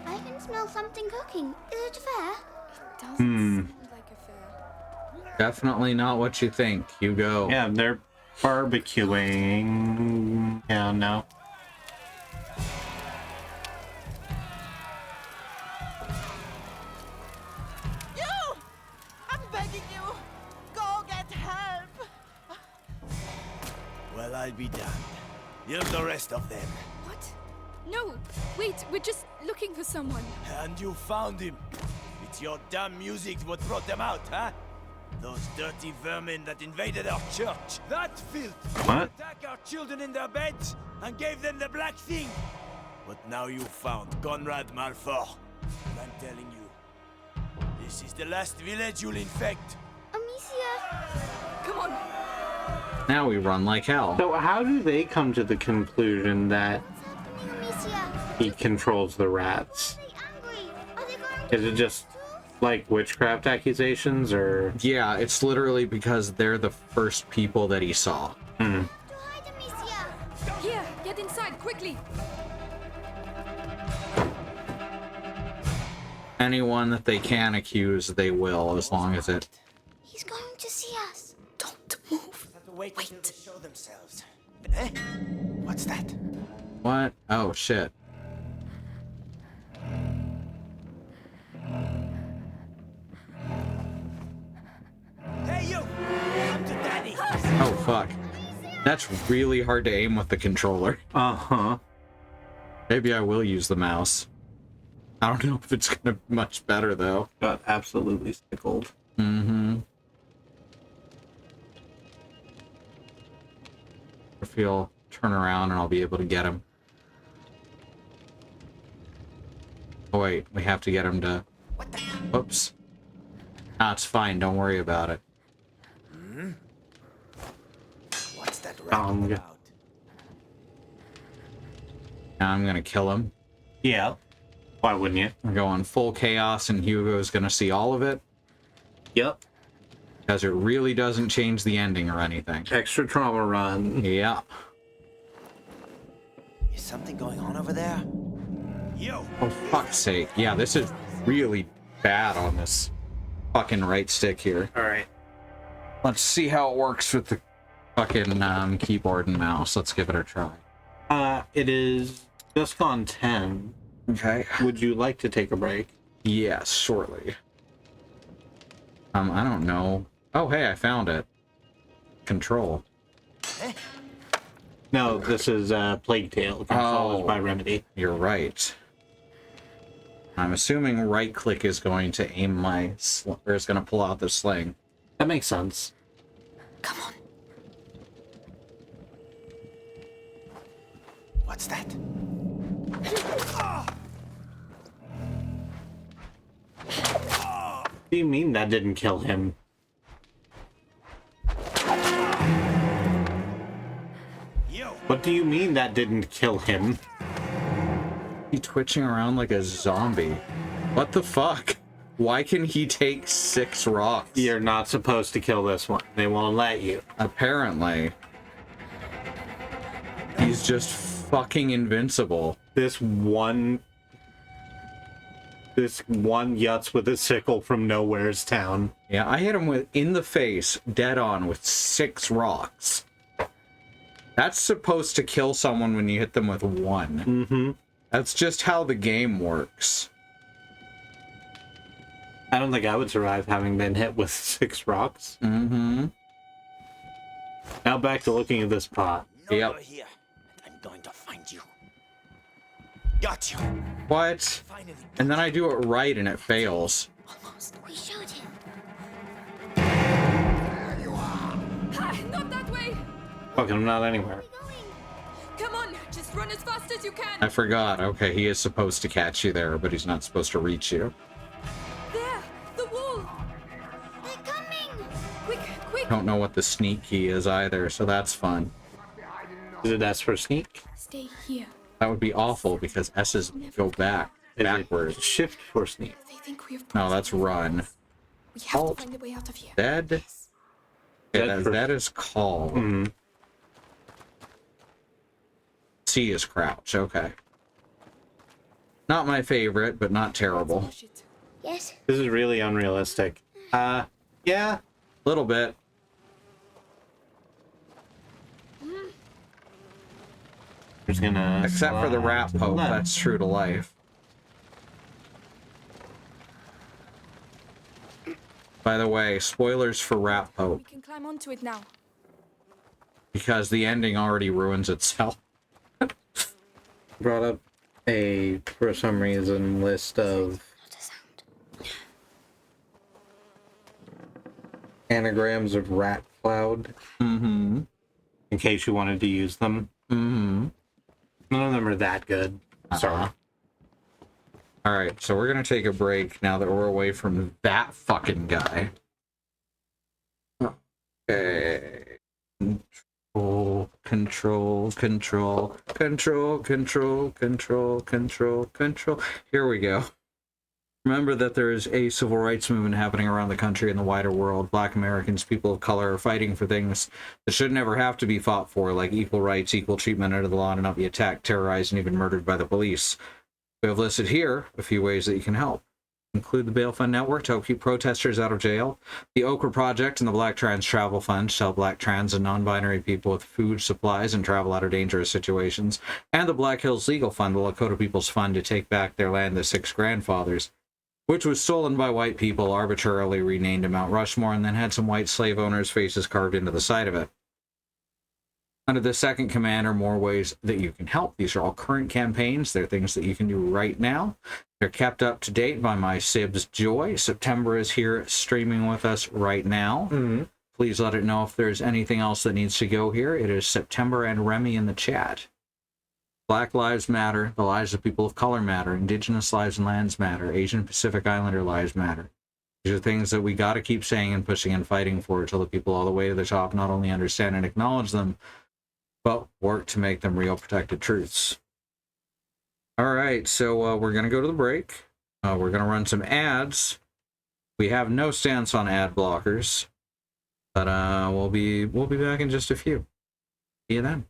I can smell something cooking. Is it fair? It doesn't sound like a fair. Definitely not what you think. You go. Yeah, they're barbecuing. Yeah, no. You! I'm begging you! Go get help! Well, I'll be damned. Here's the rest of them. What? No! Wait, we're just looking for someone. And you found him. It's your damn music what brought them out, huh? Those dirty vermin that invaded our church. That filth! What? Attack our children in their beds and gave them the black thing. But now you found Conrad Malfour. And I'm telling you, this is the last village you'll infect. Amicia! Come on! Now we run like hell. So how do they come to the conclusion that What's happening, Amicia? he controls the rats? Are they angry? Are they going to Is it just like witchcraft accusations, or? Yeah, it's literally because they're the first people that he saw. hide, Amicia? Here, get inside, quickly! Anyone that they can accuse, they will, as long as it... He's going to see us. Don't move. Wait until they show themselves. Eh? What's that? What? Oh, shit. Hey, you! Come to daddy! Oh, fuck. That's really hard to aim with the controller. Uh-huh. Maybe I will use the mouse. I don't know if it's gonna be much better, though. Got absolutely stickled. Mm-hmm. If he'll turn around and I'll be able to get him. Oh, wait. We have to get him to... Whoops. Ah, it's fine. Don't worry about it. What's that racket about? Now I'm gonna kill him. Yeah. Why wouldn't you? We're going full chaos, and Hugo's gonna see all of it. Yep. Because it really doesn't change the ending or anything. Extra trauma run. Yeah. Is something going on over there? Yo! Oh, fuck's sake. Yeah, this is really bad on this fucking right stick here. Alright. Let's see how it works with the fucking keyboard and mouse. Let's give it a try. It is just gone 10. Okay. Would you like to take a break? Yes, shortly. I don't know. Oh, hey, I found it. Control. No, this is Plague Tale. Control is by Remedy. You're right. I'm assuming right click is going to aim my or is going to pull out the sling. That makes sense. Come on. What's that? What do you mean that didn't kill him? What do you mean that didn't kill him? He's twitching around like a zombie. What the fuck? Why can he take 6 rocks? You're not supposed to kill this one. They won't let you. Apparently. He's just fucking invincible. This one Yutz with a sickle from Nowhere's town. Yeah, I hit him in the face, dead on, with 6 rocks. That's supposed to kill someone when you hit them with 1. Mm-hmm. That's just how the game works. I don't think I would survive having been hit with 6 rocks. Mm-hmm. Now back to looking at this pot. No, Yep. you're here, and I'm going to find you. Got you. What? Finally. And then I do it right and it fails. Almost. We showed him. Ah, not that way! Fucking, I'm not anywhere. Come on, just run as fast as you can! I forgot. Okay, he is supposed to catch you there, but he's not supposed to reach you. There! The wall! They're coming! Quick, quick! Don't know what the sneak key is either, so that's fun. Is it S for sneak? Stay here. That would be awful because S's go backwards. Shift for sneak. They think we have No, that's run. We have Alt. to find a way out of here. Dead? Yeah, that is call. Mm-hmm. C is crouch, okay. Not my favorite, but not terrible. Yes? This is really unrealistic. Yeah. Little bit. Just gonna... Except for the rat poke, that's true to life. By the way, spoilers for rat poke, We can climb onto it now. because the ending already ruins itself. Brought up for some reason, list of Not a sound. anagrams of rat cloud. Mm-hmm. In case you wanted to use them. Mm-hmm. None of them are that good. Sorry. Alright, so we're gonna take a break now that we're away from that fucking guy. Okay. Control. Here we go. Remember that there is a civil rights movement happening around the country and the wider world. Black Americans, people of color, are fighting for things that should never have to be fought for, like equal rights, equal treatment under the law, to not be attacked, terrorized, and even murdered by the police. We have listed here a few ways that you can help. Include the Bail Fund Network to help keep protesters out of jail, the Okra Project and the Black Trans Travel Fund to help Black trans and non-binary people with food, supplies, and travel out of dangerous situations, and the Black Hills Legal Fund, the Lakota People's Fund, to take back their land, the 6 grandfathers, which was stolen by white people, arbitrarily renamed to Mount Rushmore, and then had some white slave owners' faces carved into the side of it. Under the second command are more ways that you can help. These are all current campaigns. They're things that you can do right now. They're kept up to date by my Sibs Joy. September is here streaming with us right now. Mm-hmm. Please let it know if there's anything else that needs to go here. It is September and Remy in the chat. Black lives matter. The lives of people of color matter. Indigenous lives and lands matter. Asian Pacific Islander lives matter. These are things that we got to keep saying and pushing and fighting for until the people all the way to the top not only understand and acknowledge them, but work to make them real protected truths. All right, so we're going to go to the break. We're going to run some ads. We have no stance on ad blockers, but we'll be back in just a few. See you then.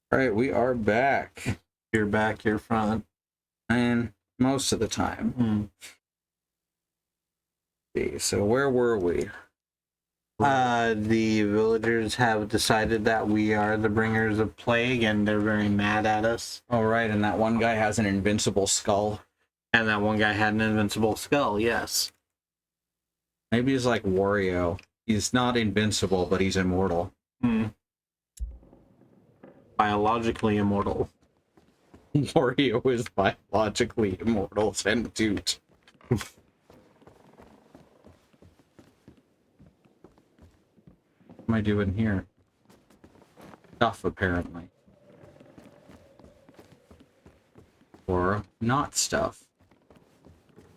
All right, we are back. You're back, you're front. And most of the time. See, so where were we? The villagers have decided that we are the bringers of plague, and they're very mad at us. Oh, right, and that one guy has an invincible skull. And that one guy had an invincible skull, yes. Maybe he's like Wario. He's not invincible, but he's immortal. Biologically immortal. Wario is biologically immortal, and dude. What am I doing here? Stuff, apparently. Or not stuff.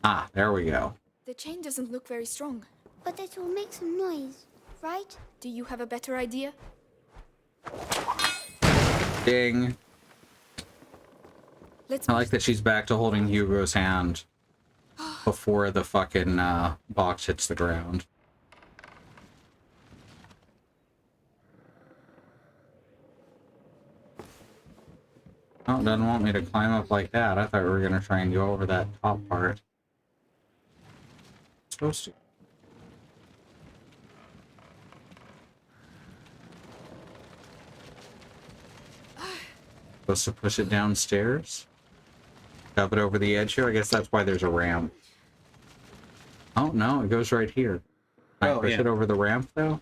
Ah, there we go. The chain doesn't look very strong. But it will make some noise, right? Do you have a better idea? Ding. I like that she's back to holding Hugo's hand before the fucking box hits the ground. Oh, it doesn't want me to climb up like that. I thought we were gonna try and go over that top part. Supposed to. Supposed to push it downstairs? Shove it over the edge here? I guess that's why there's a ramp. Oh, no, it goes right here. Can I push it over the ramp, though?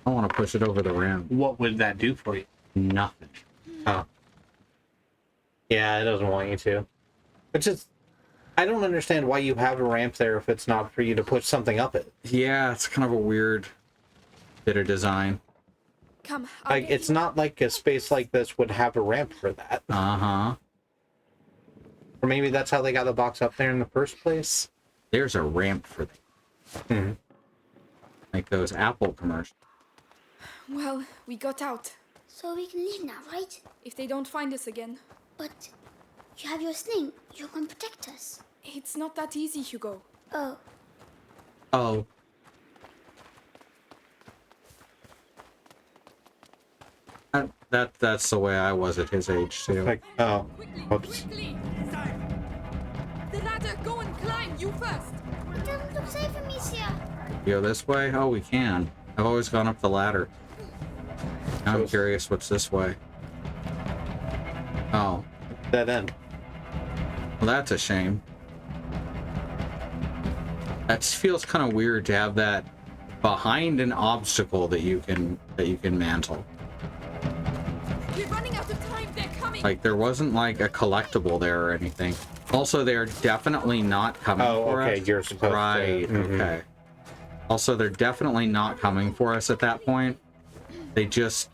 I want to push it over the ramp. What would that do for you? Nothing. Oh. Yeah, it doesn't want you to. Which is... I don't understand why you have a ramp there if it's not for you to push something up it. Yeah, it's kind of a weird bit of design. Come. Like, it's not like a space like this would have a ramp for that. Uh-huh. Or maybe that's how they got the box up there in the first place. There's a ramp for them. Like those Apple commercials. Well, we got out. So we can leave now, right? If they don't find us again. But you have your sling. You can protect us. It's not that easy, Hugo. Oh. Oh. That's the way I was at his age, too. Like, oh. Quickly, quickly! The ladder, go and climb, you first! It doesn't look safe, Amicia. Go this way? Oh, we can. I've always gone up the ladder. Now I'm curious what's this way. Oh. Dead end. Well, that's a shame. That feels kind of weird to have that behind an obstacle that you can mantle. We're running out of time, they're coming! Like, there wasn't like a collectible there or anything. Also, they're definitely not coming for us. Oh, okay, you're supposed to. Right, okay. Also, they're definitely not coming for us at that point. They just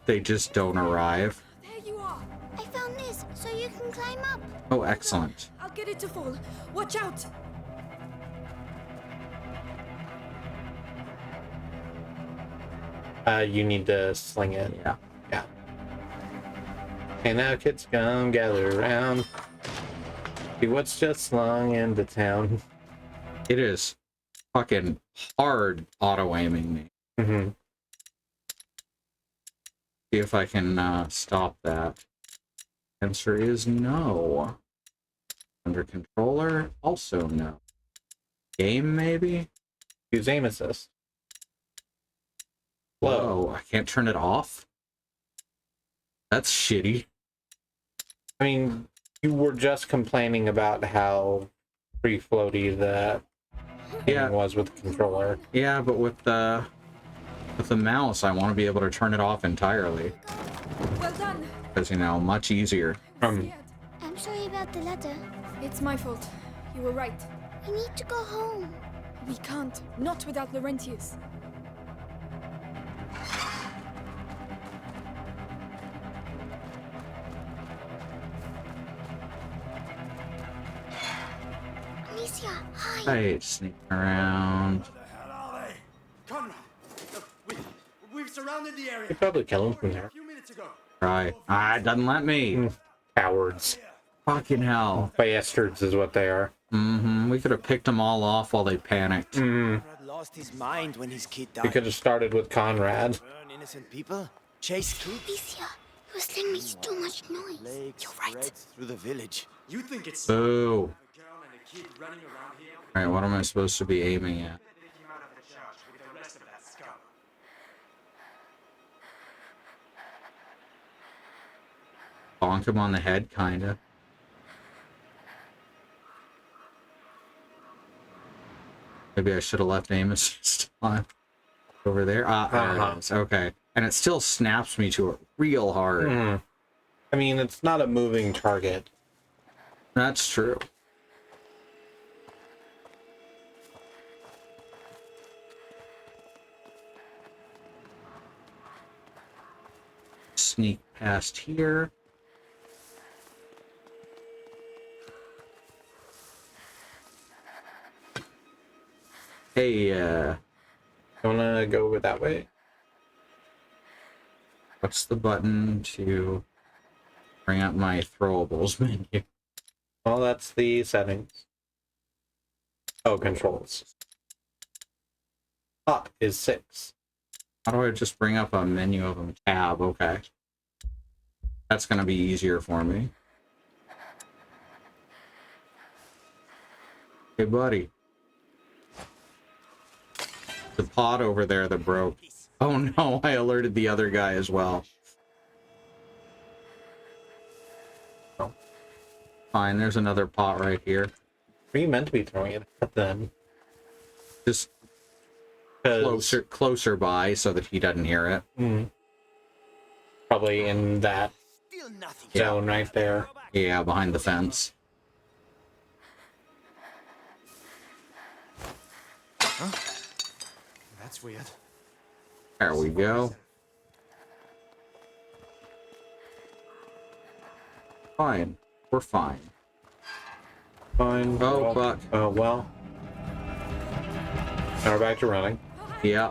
don't arrive. There you are! I found this, so you can climb up. Oh, excellent. I'll get it to fall. Watch out! You need to sling it. Yeah. Yeah. Okay, now kids come gather around. See what's just slung into town. It is fucking hard auto-aiming me. See if I can stop that. Answer is no. Under controller, also no. Game, maybe? Use aim assist. Whoa, I can't turn it off? That's shitty. I mean, you were just complaining about how free floaty the game was with the controller. Yeah, but with the mouse, I want to be able to turn it off entirely. Well done. Because, you know, much easier. I'm sorry about the ladder. It's my fault. You were right. We need to go home. We can't. Not without Laurentius. Amicia, hi. Right, sneaking around. Conrad, we've surrounded the area. You probably kill him from there. Try. Ah, it doesn't let me. Cowards. Fucking hell. Bastards is what they are. We could have picked them all off while they panicked. Conrad lost his mind when his kid died. We could have started with Conrad. Burn innocent people. Chase kids. Amicia, whistling makes too much noise. Plague You're right. spreads through the village. You think it's Boo. a girl and a kid running around here? Alright, what am I supposed to be aiming at? They came out of the church with the rest of that scum. Bonk him on the head, kinda. Maybe I should have left aim assist on over there. Ah, there it is. Okay. And it still snaps me to it real hard. I mean, it's not a moving target. That's true. Sneak past here. Hey, You wanna go over that way? what's the button to bring up my throwables menu? Well, that's the settings. Oh, controls. Up is 6. How do I just bring up a menu of them? Tab, okay. That's gonna be easier for me. Hey, buddy. The pot over there that broke. Oh no, I alerted the other guy as well. Oh. Fine, there's another pot right here. Are you meant to be throwing it at them? Just closer by so that he doesn't hear it. Probably in that Still nothing. zone right there. Yeah, behind the fence. Huh? That's weird. There we go. Fine. We're fine. Fine. Oh, fuck. Oh, well. Now we're back to running. Yeah.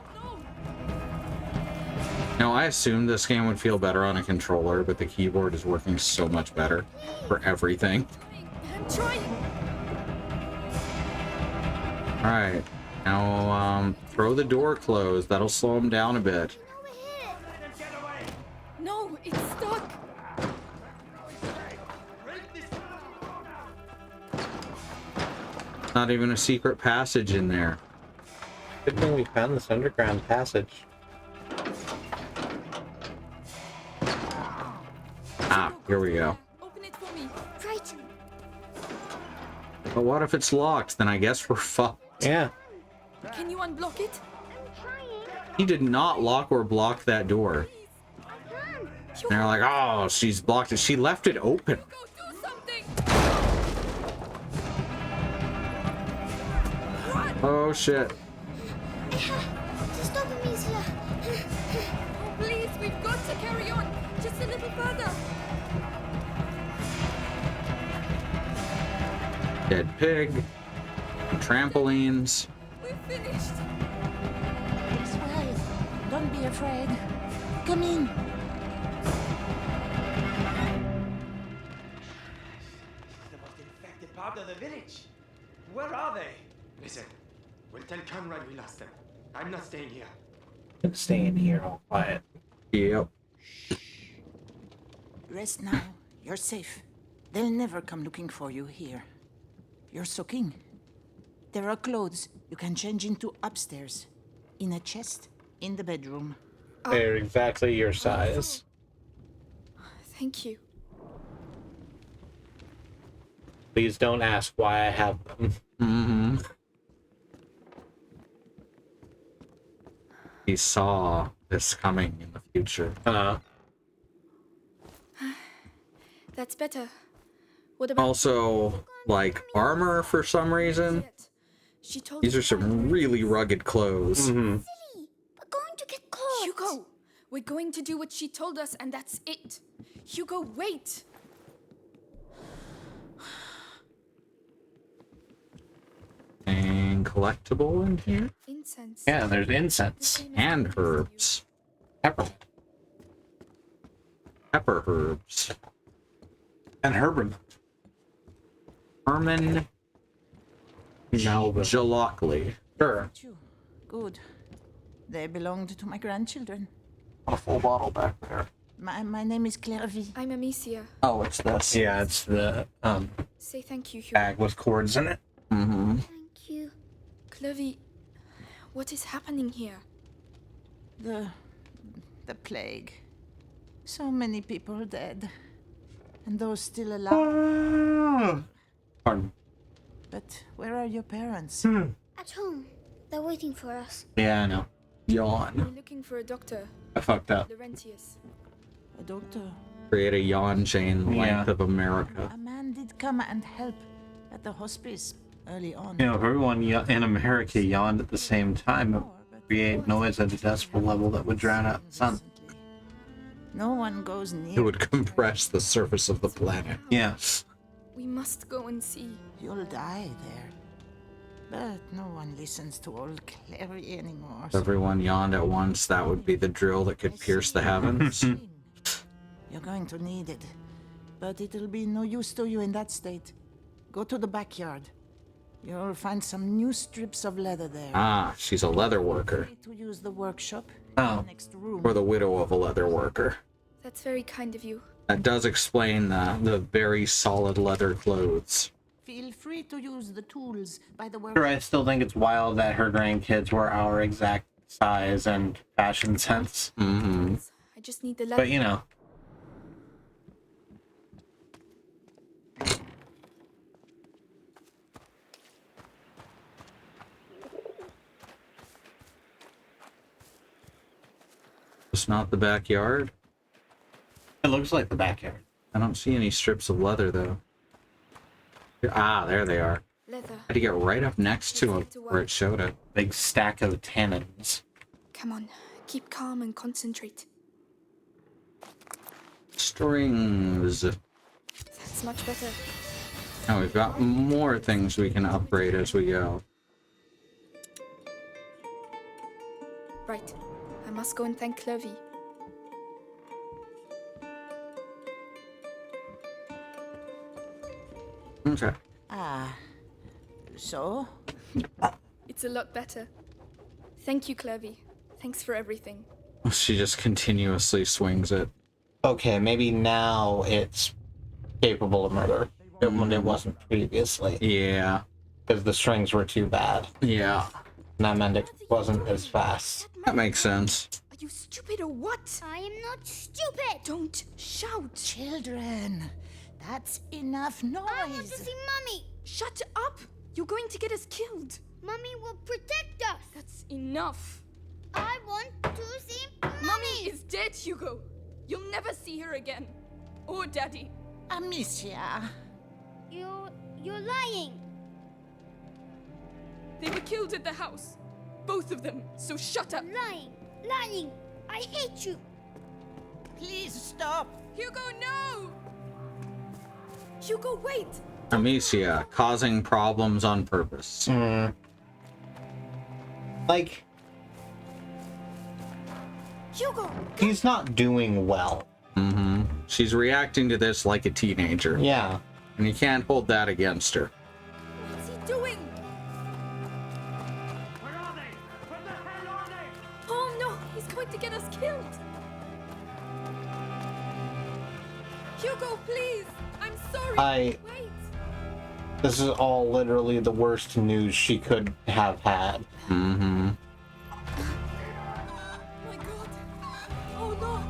Now, I assumed this game would feel better on a controller, but the keyboard is working so much better for everything. I'm trying. Alright. Now, throw the door closed. That'll slow him down a bit. No, it's stuck. Not even a secret passage in there. Good thing we found this underground passage. Ah, here we go. Open it for me. Right. But what if it's locked? Then I guess we're fucked. Yeah. Can you unblock it? He did not lock or block that door. And they're like, oh, she's blocked it. She left it open. Go do something. Oh, shit. Stop, Amicia. Oh, please, we've got to carry on. Just a little further. Dead pig. Trampolines. We're finished. This way. Don't be afraid. Come in. The most infected part of the village. Where are they? Listen, we'll tell Conrad we lost them. I'm not staying here. I'm staying here all quiet. Yep. Rest now. You're safe. They'll never come looking for you here. You're soaking. There are clothes you can change into upstairs. In a chest in the bedroom. They're exactly your size. Thank you. Please don't ask why I have them. Mm-hmm. He saw this coming in the future. That's better. What about Also, like, armor for some reason. She told These are some really rugged clothes. We're going to get caught. Hugo, we're going to do what she told us, and that's it. Hugo, wait. And collectible in here. Incense. Yeah, there's incense. And herbs. Pepper. Pepper herbs. And Herman. Herman Jalockley. Sure. Good. They belonged to my grandchildren. A full bottle back there. My name is Clairvy. I'm Amicia. Oh, it's this. Yeah, it's the Say thank you, Hugo. bag with cords in it. Mm-hmm. Thank you. Clovey, what is happening here? The plague. So many people dead. And those still alive. Pardon. But where are your parents? At home. They're waiting for us. Yeah, I know. Yawn. We're looking for a doctor. I fucked up. Laurentius. A doctor. Create a yawn chain Yeah. length of America. A man did come and help at the hospice early on. You know, if everyone in America yawned at the same time, it would create noise at a decibel level that would drown out the sun. No one goes near. It would compress the surface of the planet. Yeah. We must go and see. You'll die there. But no one listens to old Clary anymore. If everyone yawned at once, that would be the drill that could pierce the heavens. You're going to need it. But it'll be no use to you in that state. Go to the backyard. You'll find some new strips of leather there. Ah, she's a leather worker. To use the workshop. Oh. Next room. Or the widow of a leather worker. That's very kind of you. That does explain the very solid leather clothes. Feel free to use the tools by the work. Sure, I still think it's wild that her grandkids were our exact size and fashion sense. Mm-hmm. I just need the leather. But you know. It's not the backyard. It looks like the backyard. I don't see any strips of leather though. Ah, there they are. Leather. I had to get right up next to it where it showed it. Big stack of tannins. Come on, keep calm and concentrate. Strings. That's much better. Now we've got more things we can upgrade as we go. Right. I must go and thank Clovey. Okay. Ah. So? It's a lot better. Thank you, Clovey. Thanks for everything. She just continuously swings it. Okay, maybe now it's capable of murder. When it wasn't previously. Yeah. Because the strings were too bad. Yeah. And that meant it wasn't as fast. That makes sense. Are you stupid or what? I am not stupid. Don't shout. Children, that's enough noise. I want to see Mummy. Shut up. You're going to get us killed. Mummy will protect us. That's enough. I want to see Mummy is dead, Hugo. You'll never see her again. Or Daddy. Amicia. You're lying. They were killed at the house. Both of them. So shut up. Lying. I hate you. Please stop. Hugo, no! Hugo, wait! Amicia, causing problems on purpose. Like, Hugo! he's not doing well. Mm-hmm. She's reacting to this like a teenager. Yeah. And you can't hold that against her. What's he doing? Where are they? Where the hell are they? Oh no, he's going to get us killed. Hugo, please! I'm sorry. Wait. This is all literally the worst news she could have had. Mm-hmm. My God. Oh Lord.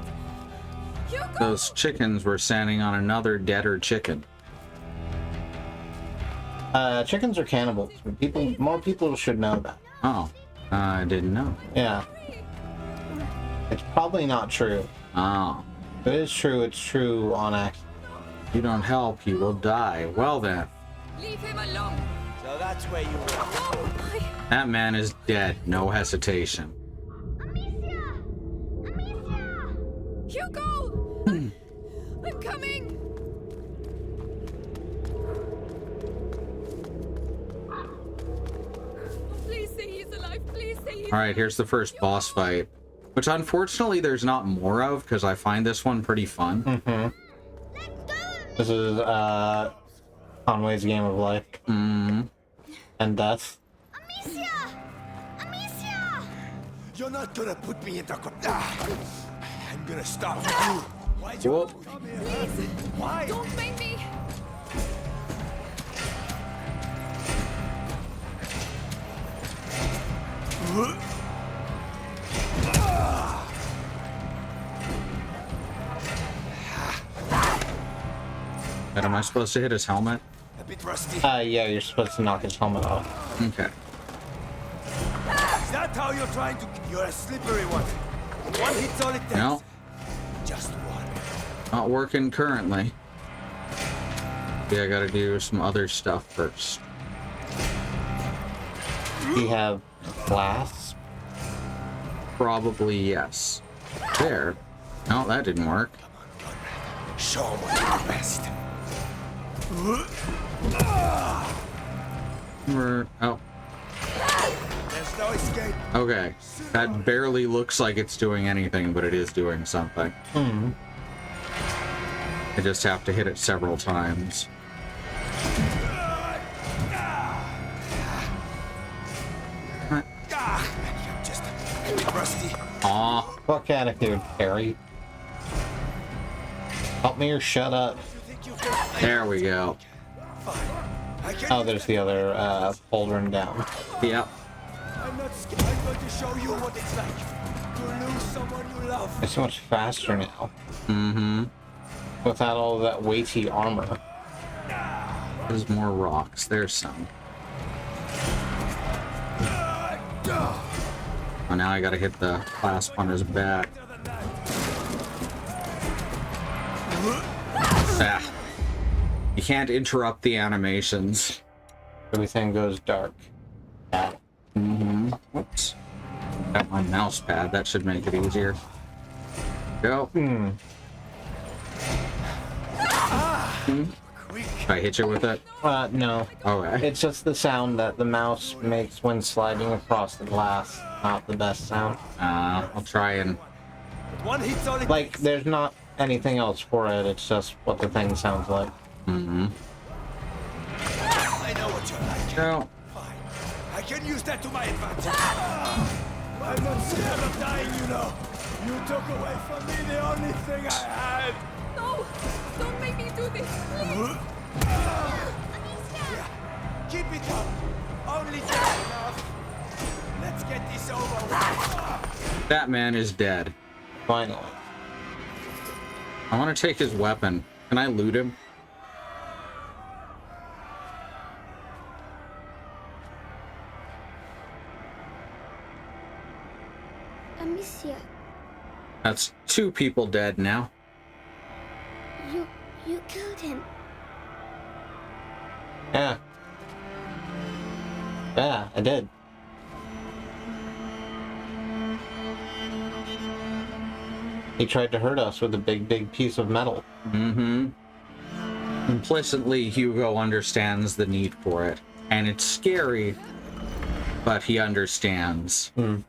Hugo! Those chickens were standing on another deader chicken. Chickens are cannibals. More people should know that. Oh, I didn't know. Yeah. It's probably not true. Oh. If it is true, it's true on accident. You don't help, you will die. Well then. Leave him alone. So that's where you were. No, That man is dead. No hesitation. Amicia! Hugo! I'm coming! Please say he's alive. Please say he's Alright, here's the first boss fight. Which unfortunately there's not more of, because I find this one pretty fun. Mm-hmm. This is, Conway's Game of Life. Mm-hmm. And death. Amicia! Amicia! You're not gonna put me in the... I'm gonna stop you. Whoop. Please, Why? don't make me. And am I supposed to hit his helmet? A bit rusty. Yeah, you're supposed to knock his helmet off. Okay. Is that how you're trying to... You're a slippery one. One hit's all it takes. No, Just one. not working currently. Yeah, I gotta do some other stuff first. You have glass. Probably yes. There. No, that didn't work. Show him what you're best. Oh, There's no escape. okay. That barely looks like it's doing anything, but it is doing something. I just have to hit it several times. You're just a bit rusty. Aw. Fuck out of here, Harry. Help me or shut up. There we go. Oh, there's the other pauldron down. Yep. I'm not scared. I'm going to show you what it's like to lose someone you love. It's so much faster now. Mm-hmm. Without all that weighty armor. There's more rocks. There's some. Oh, now I gotta hit the clasp on his back. Ah. You can't interrupt the animations. Everything goes dark. Yeah. Mm-hmm. Whoops. Got my mouse pad. That should make it easier. Go. Should I hit you with it? No. Okay. It's just the sound that the mouse makes when sliding across the glass. Not the best sound. I'll try and... One hit's all it Like, there's not anything else for it. It's just what the thing sounds like. Mm-hmm. I know what you're like. No. Fine. I can use that to my advantage. I'm not scared of dying, you know. You took away from me the only thing I had. No, don't make me do this, please. Yeah. Keep it up. Only just enough. Let's get this over with. That man is dead. Finally. I want to take his weapon. Can I loot him? Amicia, That's 2 people dead now. you killed him. Yeah. Yeah, I did. He tried to hurt us with a big piece of metal. Mm-hmm. Implicitly, Hugo understands the need for it. And it's scary, but he understands. And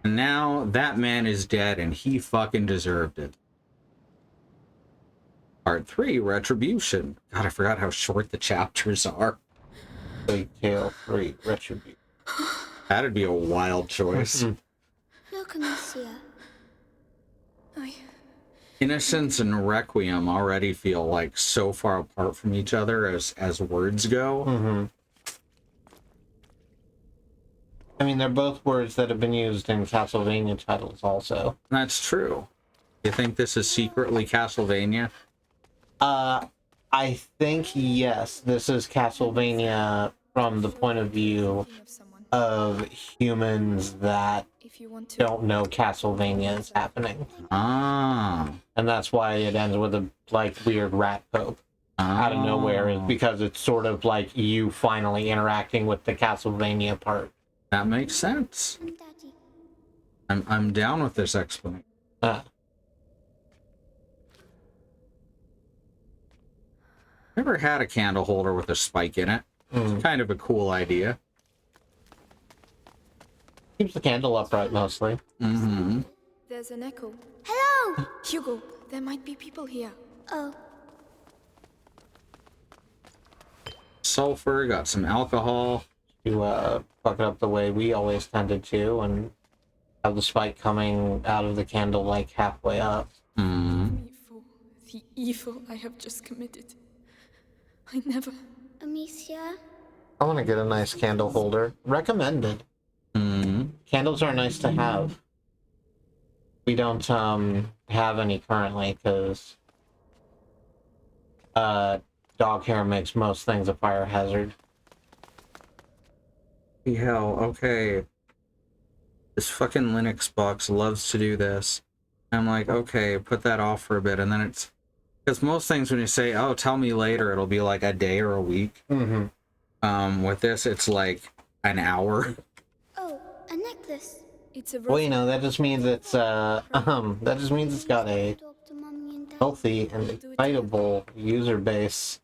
now that man is dead, and he fucking deserved it. Part 3, Retribution. God, I forgot how short the chapters are. Plague Tale 3, Retribution. That'd be a wild choice. Look, Amicia. Innocence and Requiem already feel like so far apart from each other as words go. I mean, they're both words that have been used in Castlevania titles also. That's true. You think this is secretly Castlevania? I think, yes, this is Castlevania from the point of view of humans that don't know Castlevania is happening. Ah. And that's why it ends with a, like, weird rat pope out of nowhere, is because it's sort of like you finally interacting with the Castlevania part. That makes sense. I'm down with this explanation. Never had a candle holder with a spike in it. It's kind of a cool idea. Keeps the candle upright mostly. Mm-hmm. There's an echo. Hello! Hugo, there might be people here. Oh. Sulfur, got some alcohol. To fuck it up the way we always tended to, and How the spike coming out of the candle like halfway up. Me for the evil I have just committed. I never... Amicia? I want to get a nice candle holder. Recommended. Candles are nice to have. We don't have any currently because dog hair makes most things a fire hazard. Hell, okay. This fucking Linux box loves to do this. I'm like, okay, put that off for a bit, and then it's... Because most things when you say, oh, tell me later, it'll be like a day or a week. With this, it's like an hour. Oh, a necklace. It's a... Well, you know, that just means it's, that just means it's got a Talk to Mommy and Dad. healthy and excitable user base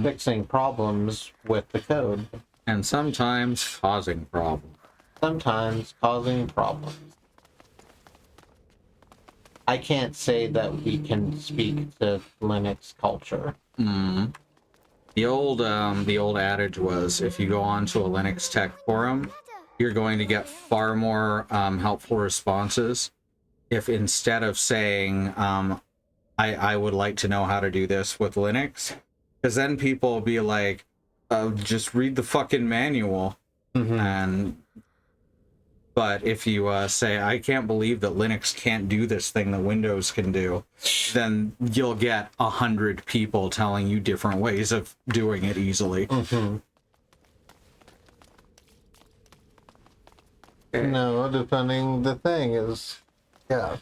fixing problems with the code. And sometimes causing problems. Sometimes causing problems. I can't say that we can speak to Linux culture. The old adage was, if you go onto a Linux tech forum, you're going to get far more helpful responses if instead of saying, I would like to know how to do this with Linux, because then people will be like, just read the fucking manual. But if you say, I can't believe that Linux can't do this thing that Windows can do, then you'll get 100 people telling you different ways of doing it easily. No, depending, the thing is, yeah.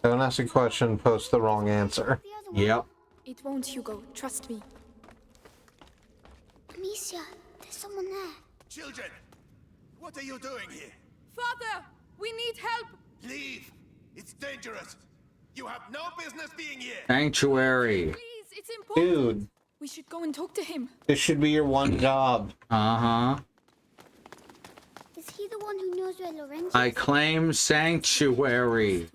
Don't ask a question, post the wrong answer. Yep. It won't, Hugo. Trust me. Amicia, there's someone there. Children, what are you doing here? Father, we need help. Leave. It's dangerous. You have no business being here. Sanctuary. Please, it's important. Dude, We should go and talk to him. this should be your one job. Is he the one who knows where Lorenzo I claim sanctuary.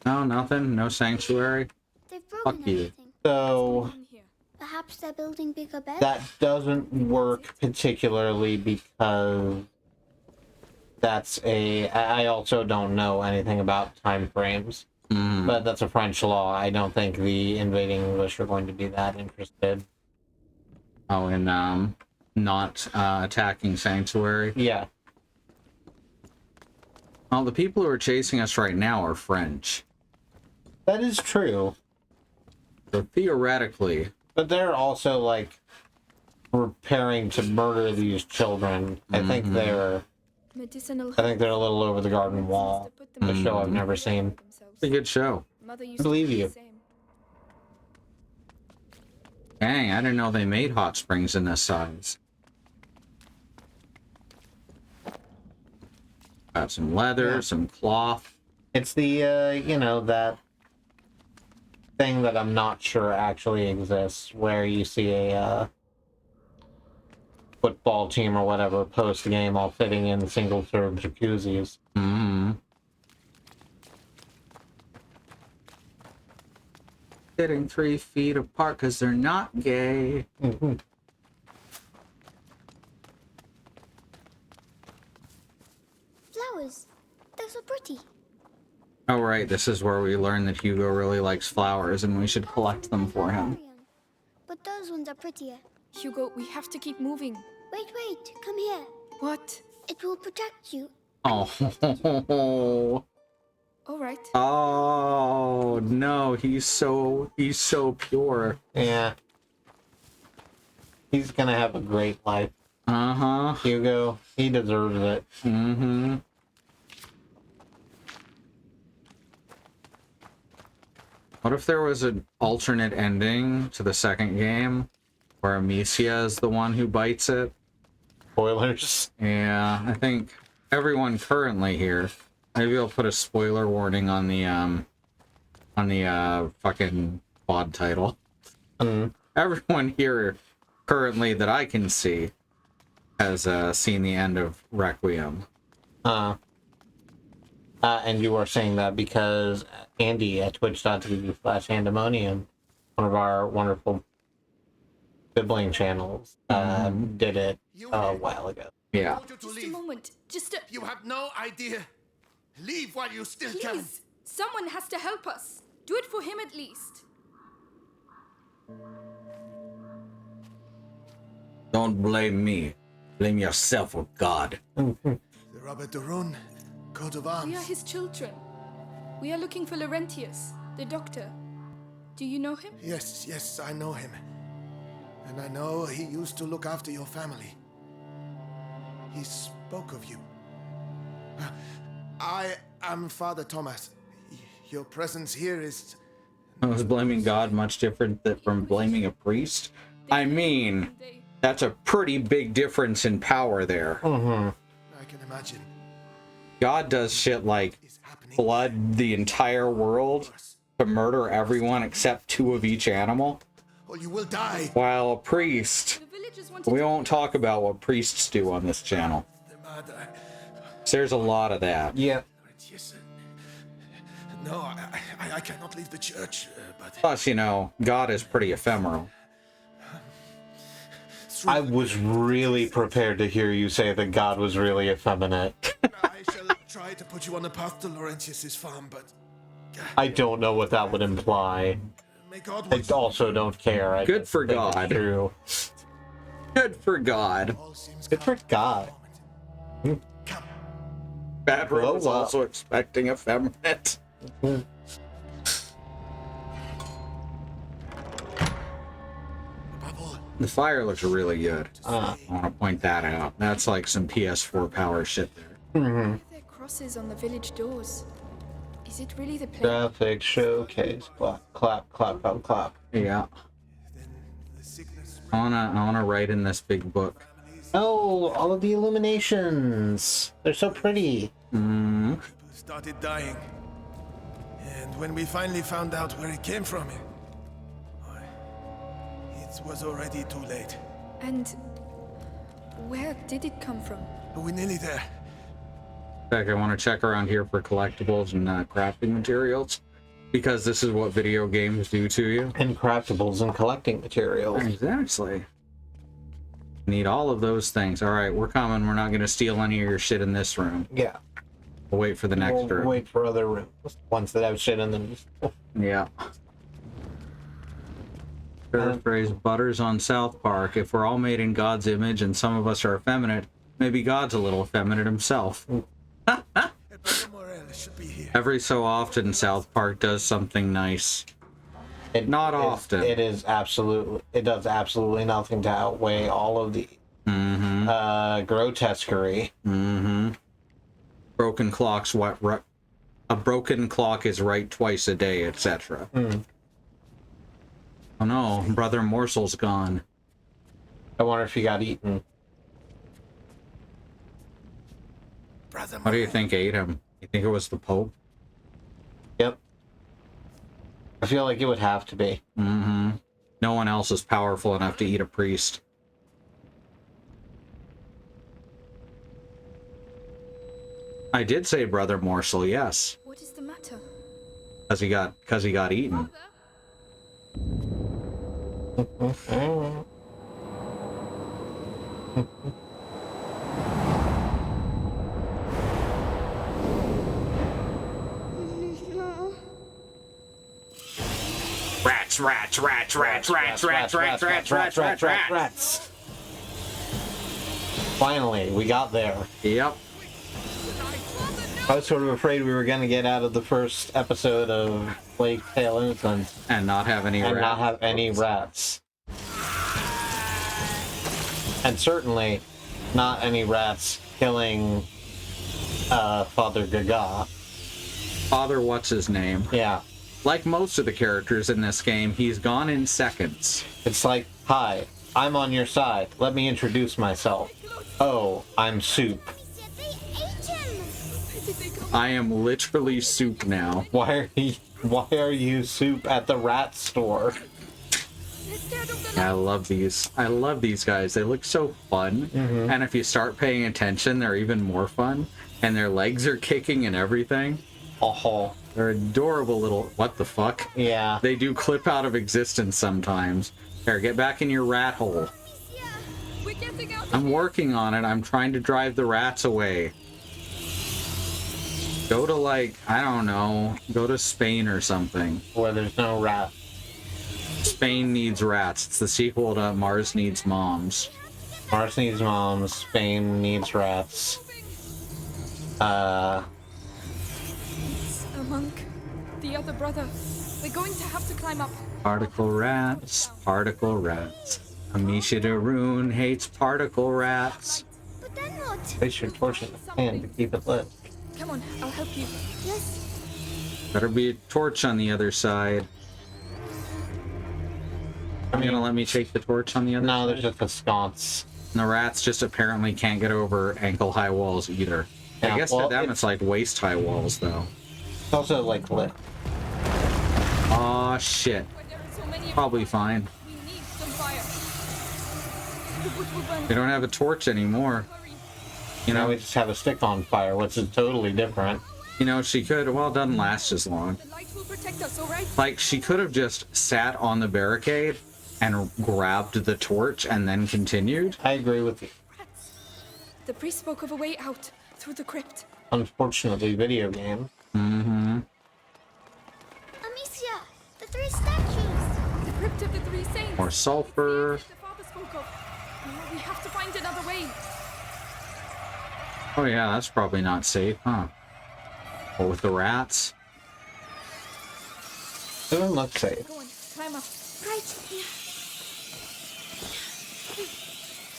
No, nothing. No sanctuary. They've broken Fuck you. everything. So, Perhaps they're building bigger beds? that doesn't work particularly because that's I also don't know anything about time frames. But that's a French law. I don't think the invading English are going to be that interested. Oh, and not attacking sanctuary. Yeah. Well, the people who are chasing us right now are French. That is true. So theoretically. But they're also, like, preparing to murder these children. I think they're a little over the garden wall. A show I've never seen. It's a good show. I believe you. Dang, I didn't know they made hot springs in this size. Got some leather, some cloth. It's the, you know, that thing that I'm not sure actually exists, where you see a football team or whatever post the game all fitting in single-serve jacuzzis. Sitting 3 feet apart because they're not gay. Flowers. They're so pretty. Oh, right. This is where we learn that Hugo really likes flowers and we should collect them for him. But those ones are prettier. Hugo, we have to keep moving. Wait, come here. What? It will protect you. Oh. All right. Oh, no. He's so pure. Yeah. He's gonna have a great life. Hugo, he deserves it. What if there was an alternate ending to the second game where Amicia is the one who bites it? Spoilers. Yeah, I think everyone currently here. Maybe I'll put a spoiler warning on the fucking pod title. Everyone here currently that I can see has seen the end of Requiem. And you are saying that because Andy at twitch.tv/Andemonium, one of our wonderful sibling channels, did it a while ago. Yeah. told you to Just a leave. moment. Just a... You have no idea. Leave while you still can. Please. Someone has to help us. Do it for him at least. Don't blame me. Blame yourself or God. The Robert de Rune, coat of arms. We are his children. We are looking for Laurentius, the doctor. Do you know him? Yes, I know him. And I know he used to look after your family. He spoke of you. I am Father Thomas. Your presence here is... I was blaming God much different from blaming a priest. I mean, that's a pretty big difference in power there. I can imagine. God does shit like flood the entire world to murder everyone except 2 of each animal. Or you will die. While a priest, we won't talk about what priests do on this channel. There's a lot of that. Yeah. No, I cannot leave the church, but... Plus, you know, God is pretty ephemeral. I was really prepared to hear you say that God was really effeminate. I shall try to put you on the path to Laurentius's farm, but... I don't know what that would imply. May God I watch also don't care. I Good for think it's God. True. Good for God. Good for God. Bad Road was Blow up. also expecting effeminate. The fire looks really good. I want to point that out. That's like some PS4 power shit there. There are crosses on the village doors. Is it really the place? Graphic showcase. Clap, clap, clap, clap, clap. Yeah. I wanna write in this big book. Oh, all of the illuminations. They're so pretty. People started dying. And when we finally found out where it came from, it was already too late. And where did it come from? We're nearly there. In fact, I want to check around here for collectibles and crafting materials, because this is what video games do to you. And craftables and collecting materials. Exactly. Need all of those things. All right, we're coming. We're not going to steal any of your shit in this room. Yeah. We'll wait for the next room. Wait for other rooms. Ones that have shit in them. Yeah. Paraphrase Butters on South Park. If we're all made in God's image and some of us are effeminate, maybe God's a little effeminate himself. Every so often, South Park does something nice. Not often. It does absolutely nothing to outweigh all of the grotesquerie. Broken clocks. A broken clock is right twice a day, etc. Oh no, Brother Morsel's gone. I wonder if he got eaten. What do you think ate him? You think it was the Pope? Yep. I feel like it would have to be. No one else is powerful enough to eat a priest. I did say Brother Morsel, yes. What is the matter? Because he got eaten. Rats. Finally, we got there. Yep. I was sort of afraid we were going to get out of the first episode of Plague Tale Innocence and not have any rats. And certainly not any rats killing Father Gaga. Father what's his name? Yeah. Like most of the characters in this game, he's gone in seconds. It's like, hi, I'm on your side. Let me introduce myself. Oh, I'm Soup. I am literally Soup now. Why are you Soup at the rat store? I love these. I love these guys. They look so fun. And if you start paying attention, they're even more fun. And their legs are kicking and everything. Oh, they're adorable little... What the fuck? Yeah. They do clip out of existence sometimes. Here, get back in your rat hole. We're getting out I'm working on it. I'm trying to drive the rats away. Go to, like, I don't know, go to Spain or something. Where there's no rat. Spain Needs Rats. It's the sequel to Mars Needs Moms. Mars needs moms. Spain needs rats. A monk. The other brother. We're going to have to climb up. Particle rats. Particle rats. Amicia Daroon hates particle rats. But then what? They should torch it and to keep it lit. Come on, I'll help you. Yes. Better be a torch on the other side. Are you gonna let me take the torch on the other side? No, there's just a sconce. And the rats just apparently can't get over ankle-high walls either. Yeah, I guess well, to them it's like waist-high walls, though. It's also, like, lit. Aw, shit. Probably fine. We need some fire. The wood will burn. They don't have a torch anymore. You Now know, we just have a stick on fire, which is totally different. you know, she could, well, it doesn't last as long. The light will protect us, all right? Like, she could have just sat on the barricade and grabbed the torch and then continued. I agree with you. The priest spoke of a way out through the crypt. Unfortunately, video game. Mm-hmm. Amicia, the 3 statues. The crypt of the 3 saints. More sulfur. The father spoke of. We have to find another way. Oh yeah, that's probably not safe, huh? Or with the rats. Doesn't look safe. Go on, climb up. Right.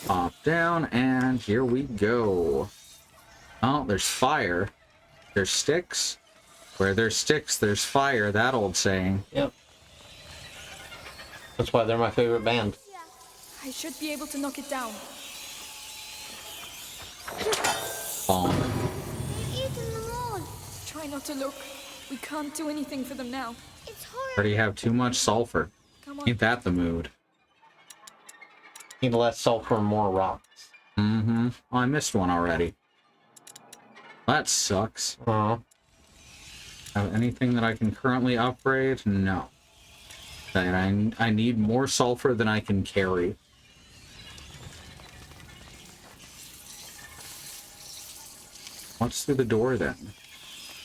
Pop down, and here we go. Oh, there's fire. There's sticks. Where there's sticks, there's fire, that old saying. Yep. That's why they're my favorite band. I should be able to knock it down. Bomb. They've eaten them all. Try not to look. We can't do anything for them now. It's horrible. Already have too much sulfur. Come on. Ain't that the mood? Need less sulfur and more rocks. Mm-hmm. Oh, I missed one already. That sucks. Oh. Have anything that I can currently upgrade? No. And I need more sulfur than I can carry. What's through the door then?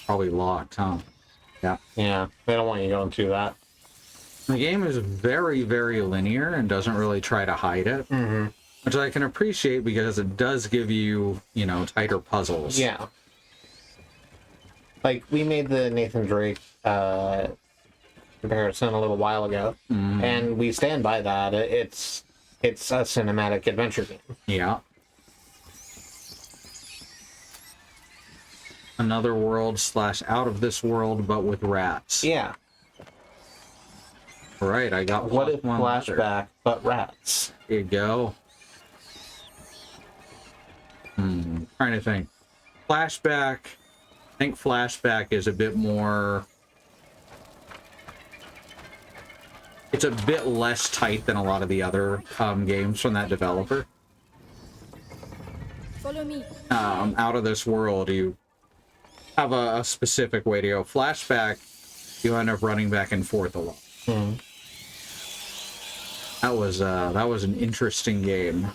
Probably locked, huh? Yeah. Yeah, they don't want you going through that. The game is very, very linear and doesn't really try to hide it. Mm-hmm. Which I can appreciate because it does give you, you know, tighter puzzles. Yeah. Like, we made the Nathan Drake comparison a little while ago, and we stand by that. It's a cinematic adventure game. Yeah. Another world / out of this world, but with rats. Yeah. Right, I got What if one flashback, letter. but rats? There you go. Trying to think. Flashback. I think flashback is a bit more. It's a bit less tight than a lot of the other games from that developer. Follow me. Out of this world, you have a specific way to go. Flashback, you end up running back and forth a lot. That was an interesting game.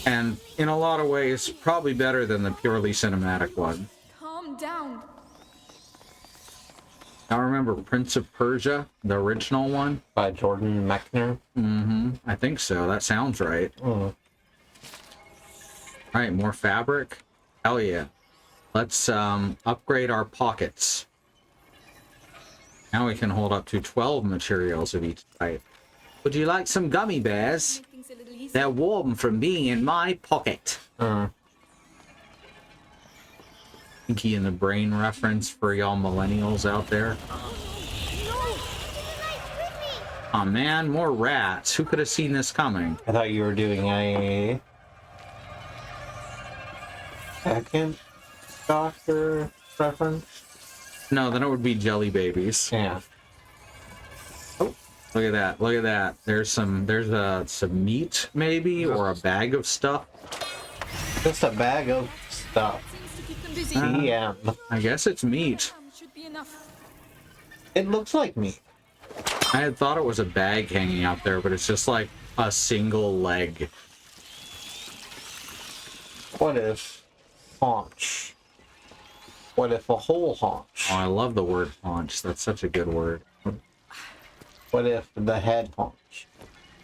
And in a lot of ways, probably better than the purely cinematic one. Calm down. I remember Prince of Persia, the original one. By Jordan Mechner? I think so. That sounds right. Alright, more fabric? Hell yeah. Let's upgrade our pockets. Now we can hold up to 12 materials of each type. Would you like some gummy bears? They're warm from being in my pocket. Pinky in the Brain reference for y'all millennials out there. Oh man, more rats. Who could have seen this coming? I thought you were doing a second Doctor reference. No, then it would be jelly babies. Yeah. Oh, look at that! Look at that! There's some meat maybe, or a bag of stuff. Just a bag of stuff. Yeah. I guess it's meat. Should be enough. It looks like meat. I had thought it was a bag hanging out there, but it's just like a single leg. What if haunch? What if a whole haunch? Oh, I love the word haunch. That's such a good word. What if the head haunch?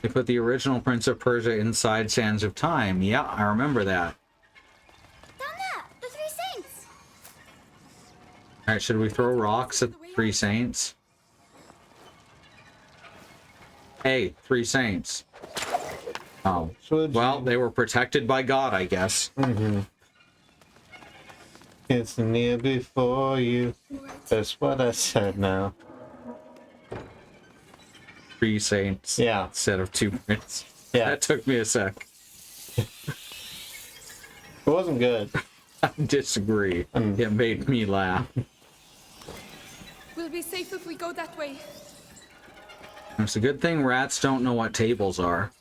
They put the original Prince of Persia inside Sands of Time. Yeah, I remember that. Down there, the Three Saints. Alright, should we throw rocks at Three Saints? Hey, Three Saints. Oh. Well, they were protected by God, I guess. Mm-hmm. It's near before you. That's what I said now. Three Saints. Yeah. Instead of two princes. Yeah. That took me a sec. It wasn't good. I disagree. It made me laugh. We'll be safe if we go that way. It's a good thing rats don't know what tables are.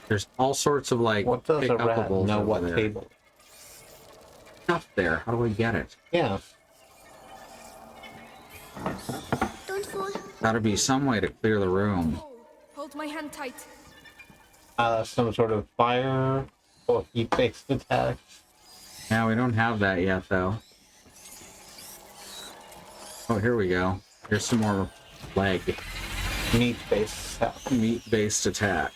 There's all sorts of like What does a rat pick-uppables know over what there. table? Stuff there. How do I get it? Yeah. Don't fall. Gotta be some way to clear the room. Hold my hand tight. Some sort of fire or heat-based attack. Yeah, we don't have that yet, though. Oh, here we go. Here's some more leg. Meat-based attack. Meat-based attack.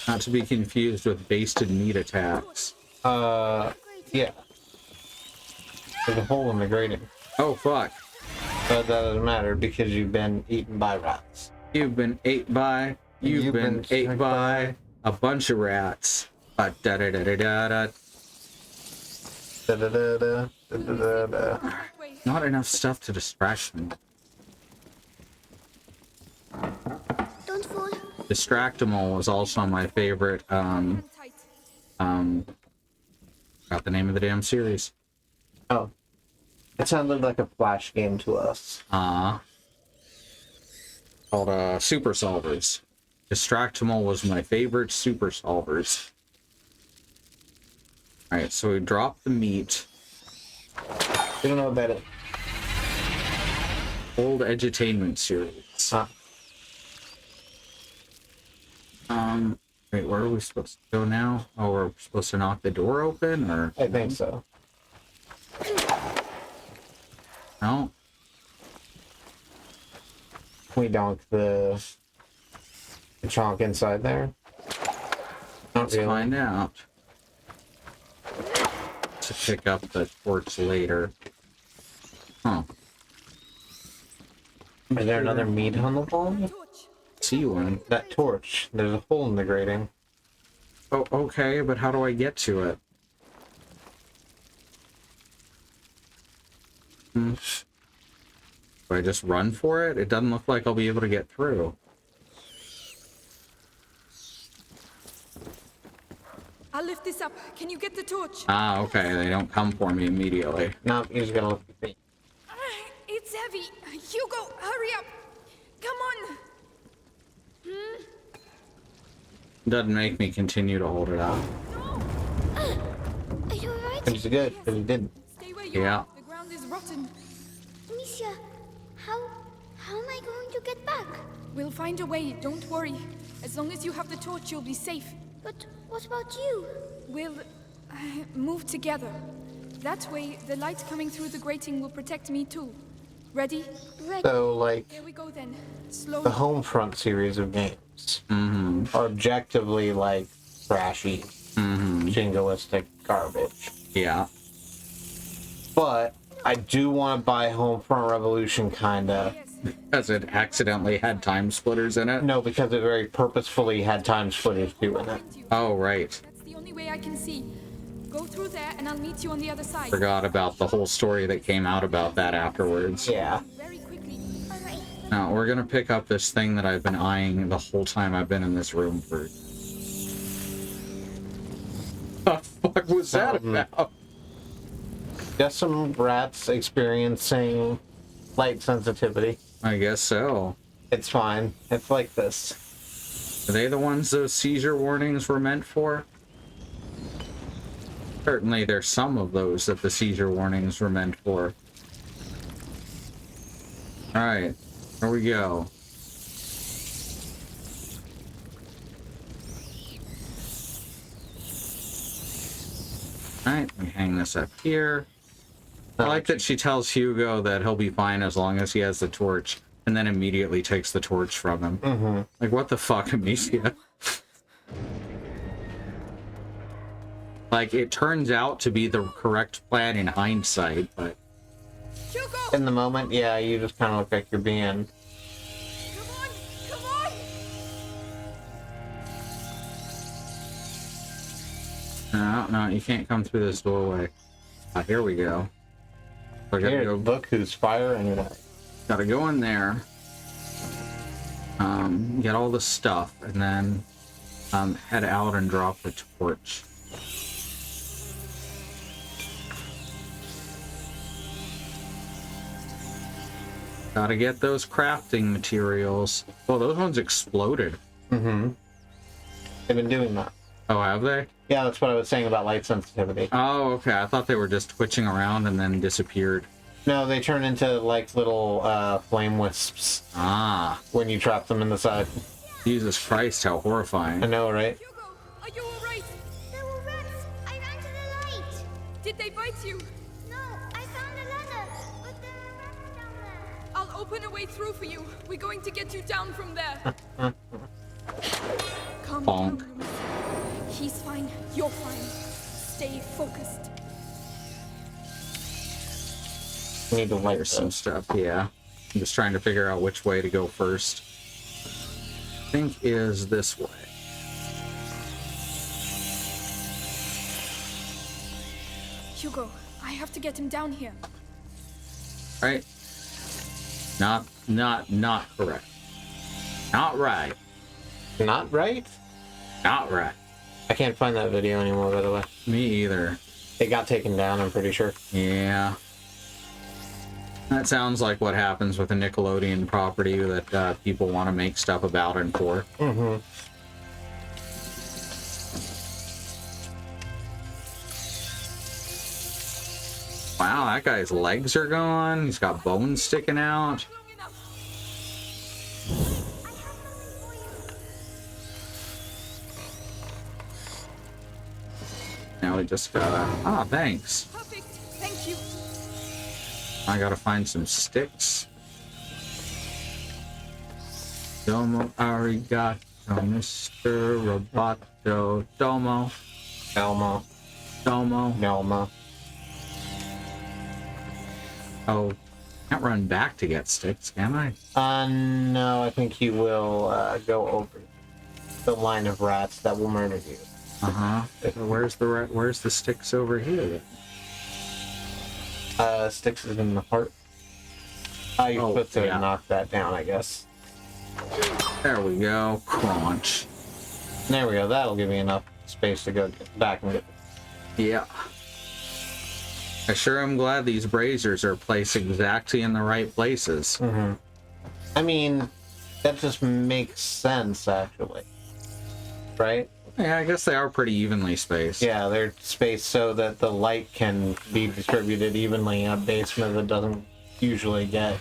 Not to be confused with basted meat attacks. Yeah. There's a hole in the grating. Oh, fuck. But that doesn't matter because you've been eaten by rats. You've been ate by... You've been ate by a bunch of rats. Da-da-da-da-da-da. Da-da-da-da. Da-da-da-da. Not enough stuff to distract me. Don't fall. Distractimal was also my favorite, got the name of the damn series. Oh. It sounded like a Flash game to us. Called, Super Solvers. Distractimal was my favorite Super Solvers. Alright, so we dropped the meat. You don't know about it. Old Edutainment series. Huh. Wait, where are we supposed to go now? Oh, we're supposed to knock the door open, or? I think so. No? We donk the chonk inside there. Let's find out. To pick up the torch later. Huh. Is there another meat on the wall? See one. That torch. There's a hole in the grating. Oh, okay, but how do I get to it? Do I just run for it? It doesn't look like I'll be able to get through. I'll lift this up. Can you get the torch? Ah, okay. They don't come for me immediately. No, you just gotta look at me. It's heavy. Hugo, hurry up. Come on. Doesn't make me continue to hold it up. Are you alright? It's good, because you didn't. Stay where you Yeah. are. The ground is rotten. Amicia, how am I going to get back? We'll find a way. Don't worry. As long as you have the torch, you'll be safe. But what about you? We'll move together. That way, the light coming through the grating will protect me too. Ready? Ready. So, like, Here we go then. Slowly. the Homefront series of games are objectively, like, trashy, jingoistic garbage. Yeah. But I do want to buy Homefront Revolution, kinda. Because it accidentally had time splitters in it? No, because it very purposefully had time splitters too in it. Oh, right. That's the only way I can see. Go through there and I'll meet you on the other side. Forgot about the whole story that came out about that afterwards. Yeah. Very quickly. Alright. Now, we're gonna pick up this thing that I've been eyeing the whole time I've been in this room for... The fuck was that about? Just some rats experiencing light sensitivity. I guess so. It's fine. It's like this. Are they the ones those seizure warnings were meant for? Certainly there's some of those that the seizure warnings were meant for. Alright, here we go. Alright, we hang this up here. I like that she tells Hugo that he'll be fine as long as he has the torch, and then immediately takes the torch from him. Mm-hmm. Like, what the fuck, Amicia? Like, it turns out to be the correct plan in hindsight, but... Hugo! In the moment, yeah, you just kind of look like you're being... Come on! Come on! No, you can't come through this doorway. Here we go. So I gotta Here, go, look who's firing it. gotta go in there. Get all the stuff, and then head out and drop the torch. Gotta get those crafting materials. Oh, those ones exploded. Mm-hmm. They've been doing that. Oh, have they? Yeah, that's what I was saying about light sensitivity. Oh, okay. I thought they were just twitching around and then disappeared. No, they turn into like little flame wisps. Ah. When you trap them in the side. Jesus Christ, how horrifying. I know, right? Hugo, are you alright? There were rats. I ran to the light. Did they bite you? No, I found a ladder, but there are rats down there. I'll open a way through for you. We're going to get you down from there. Calm down, Louis. He's fine. You're fine. Stay focused. I need to light There's some stuff, yeah. I'm just trying to figure out which way to go first. I think is this way. Hugo, I have to get him down here. Right? Not correct. Not right. Not right? Not right. I can't find that video anymore, by the way. Me either. It got taken down, I'm pretty sure. Yeah. That sounds like what happens with a Nickelodeon property that people want to make stuff about and for. Mm-hmm. Wow, that guy's legs are gone. He's got bones sticking out. Now we just gotta... Ah, thanks. Perfect. Thank you. I gotta find some sticks. Domo arigato, Mr. Roboto. Domo. Elmo. Domo. Elmo. Oh, can't run back to get sticks, can I? No, I think you will go over the line of rats that will murder you. Uh-huh. Where's the sticks over here? Sticks is in the heart. You're supposed to knock that down, I guess. There we go. Crunch. There we go. That'll give me enough space to go back and get... Yeah. I sure am glad these braziers are placed exactly in the right places. Mm-hmm. I mean, that just makes sense, actually. Right? Yeah, I guess they are pretty evenly spaced. Yeah, they're spaced so that the light can be distributed evenly in a basement that doesn't usually get.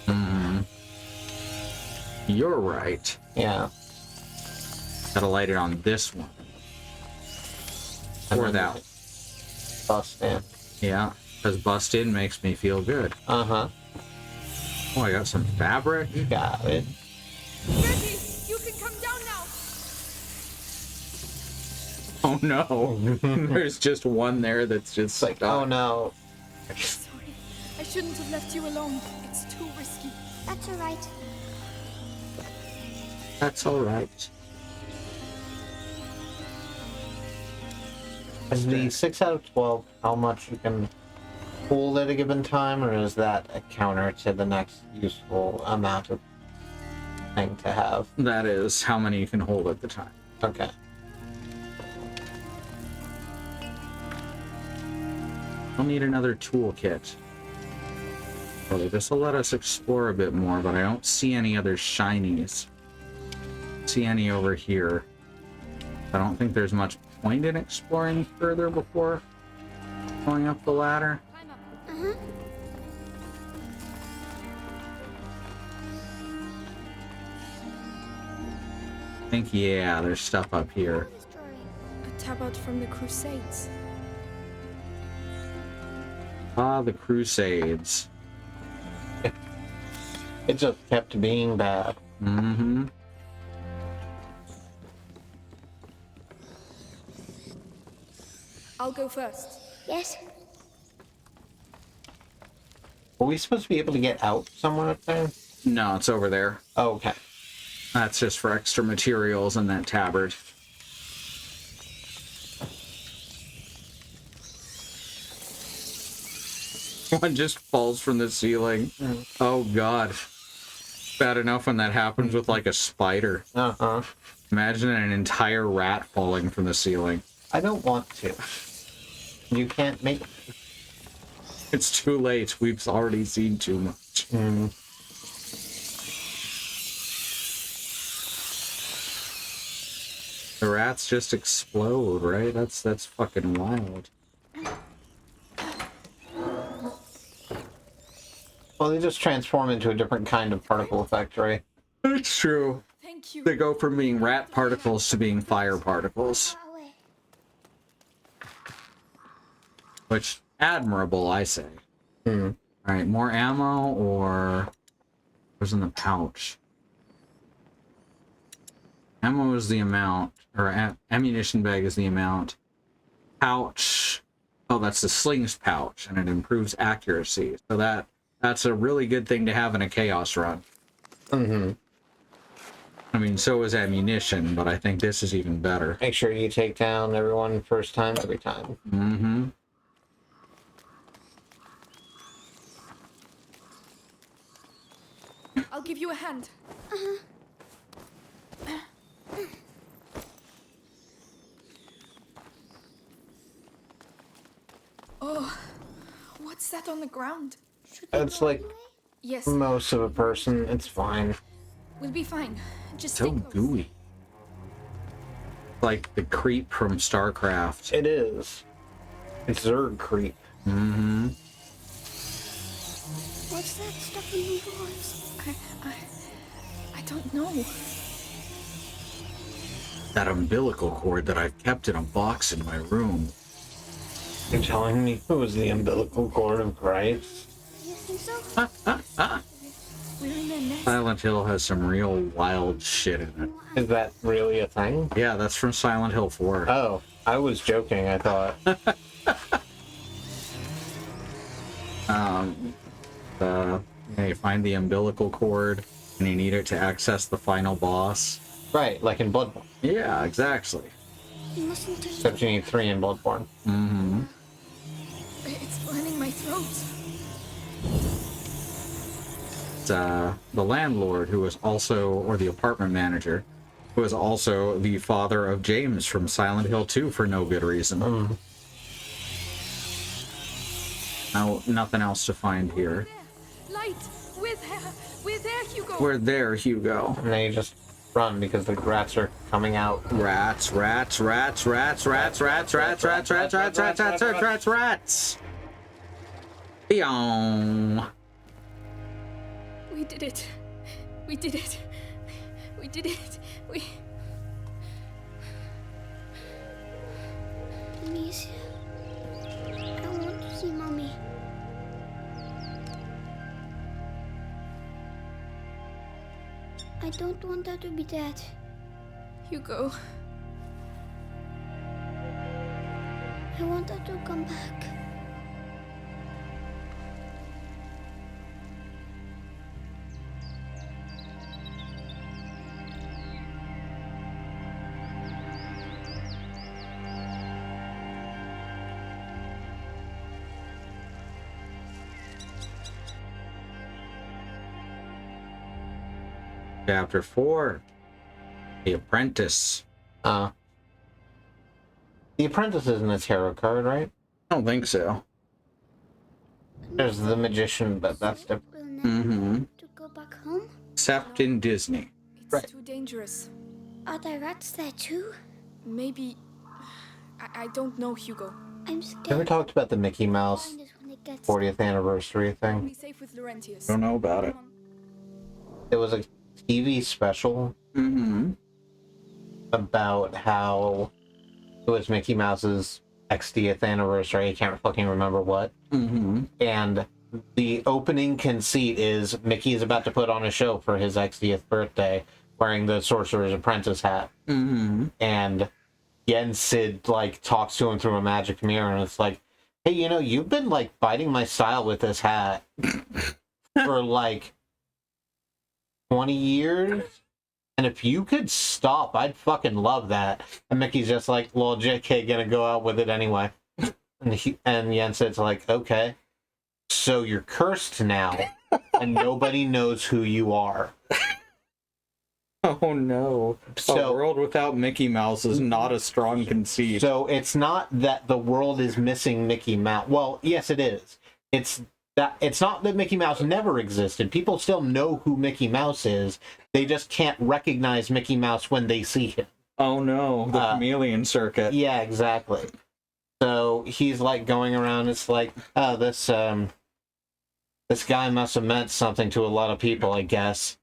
Mm-hmm. You're right. Yeah. Gotta light it on this one. Or that one. Bust in. Yeah, because bust in makes me feel good. Uh-huh. Oh, I got some fabric. You got it. Reggie, you can come down now. Oh no. There's just one there that's just like, oh no. Sorry, I shouldn't have left you alone. It's too risky. That's all right. That's all right. Is the 6 out of 12 how much you can hold at a given time, or is that a counter to the next useful amount of thing to have? That is how many you can hold at the time. Okay. I'll need another toolkit. Well, this will let us explore a bit more, but I don't see any other shinies. See any over here. I don't think there's much point in exploring further before going up the ladder. Uh-huh. think, yeah, there's stuff up here. A tablet from the Crusades. Ah, the Crusades. It just kept being bad. Mm-hmm. I'll go first. Yes. Are we supposed to be able to get out somewhere up there? No, it's over there. Oh, okay. That's just for extra materials and that tabard. One just falls from the ceiling. Oh, God. Bad enough when that happens with, like, a spider. Uh-huh. Imagine an entire rat falling from the ceiling. I don't want to. You can't make... It's too late. We've already seen too much. The rats just explode, right? That's fucking wild. Well, they just transform into a different kind of particle effect, right? It's true. Thank you. They go from being rat particles to being fire particles. Which, admirable, I say. Alright, more ammo, or... What's in the pouch? Ammo is the amount, or ammunition bag is the amount. Pouch... Oh, that's the sling's pouch, and it improves accuracy. So that's a really good thing to have in a chaos run. I mean, so is ammunition, but I think this is even better. Make sure you take down everyone first time every time. I'll give you a hand. Oh, what's that on the ground? It's like Yes, most of a person. It's fine. we'll be fine. Just So stay close. gooey. Like the creep from StarCraft. It is. It's Zerg creep. What's that stuff in the walls? I don't know. That umbilical cord that I've kept in a box in my room. You're telling me it was the umbilical cord of Christ? You think so? We're in their nest. Silent Hill has some real wild shit in it. Is that really a thing? Yeah, that's from Silent Hill 4. Oh, I was joking, I thought. Yeah, you find the umbilical cord, and you need it to access the final boss. Right, like in Bloodborne. Yeah, exactly. You mustn't touch Except you need 3 in Bloodborne. It's burning my throat. It's, the landlord, who was also, or the apartment manager, who was also the father of James from Silent Hill 2 for no good reason. Now, nothing else to find here. Light! We're there, Hugo! We're there, Hugo. And then you just run because the rats are coming out. Rats, rats, rats, rats, rats, rats, rats, rats, rats, rats, rats, rats, rats, rats, rats. Beong. We did it. We did it. We did it. We... Amicia. I want to see Mommy. I don't want her to be dead. Hugo. I want her to come back. Chapter 4. The Apprentice. The Apprentice isn't a tarot card, right? I don't think so. There's the Magician, but that's different. We'll never have to go back home. Except in Disney. It's too dangerous. Are there rats there too? Maybe... I don't know, Hugo. I'm scared. Have we talked about the Mickey Mouse Find us when it gets 40th anniversary thing? Be safe with Laurentius. Don't know about it. It was a TV special about how it was Mickey Mouse's 60th anniversary. I can't fucking remember what. Mm-hmm. And the opening conceit is Mickey is about to put on a show for his 60th birthday, wearing the Sorcerer's Apprentice hat. Mm-hmm. And Yen Sid, like, talks to him through a magic mirror, and it's like, hey, you know, you've been, like, biting my style with this hat for, like, 20 years? And if you could stop, I'd fucking love that. And Mickey's just like, well, JK gonna go out with it anyway. And Yen Sid's like, okay. So you're cursed now, and nobody knows who you are. Oh no. So, a world without Mickey Mouse is not a strong conceit. So it's not that the world is missing Mickey Mouse. Well, yes, it is. It's not that Mickey Mouse never existed. People still know who Mickey Mouse is. They just can't recognize Mickey Mouse when they see him. Oh no, the chameleon circuit. Yeah, exactly. So he's like going around. It's like, oh, this guy must have meant something to a lot of people, I guess.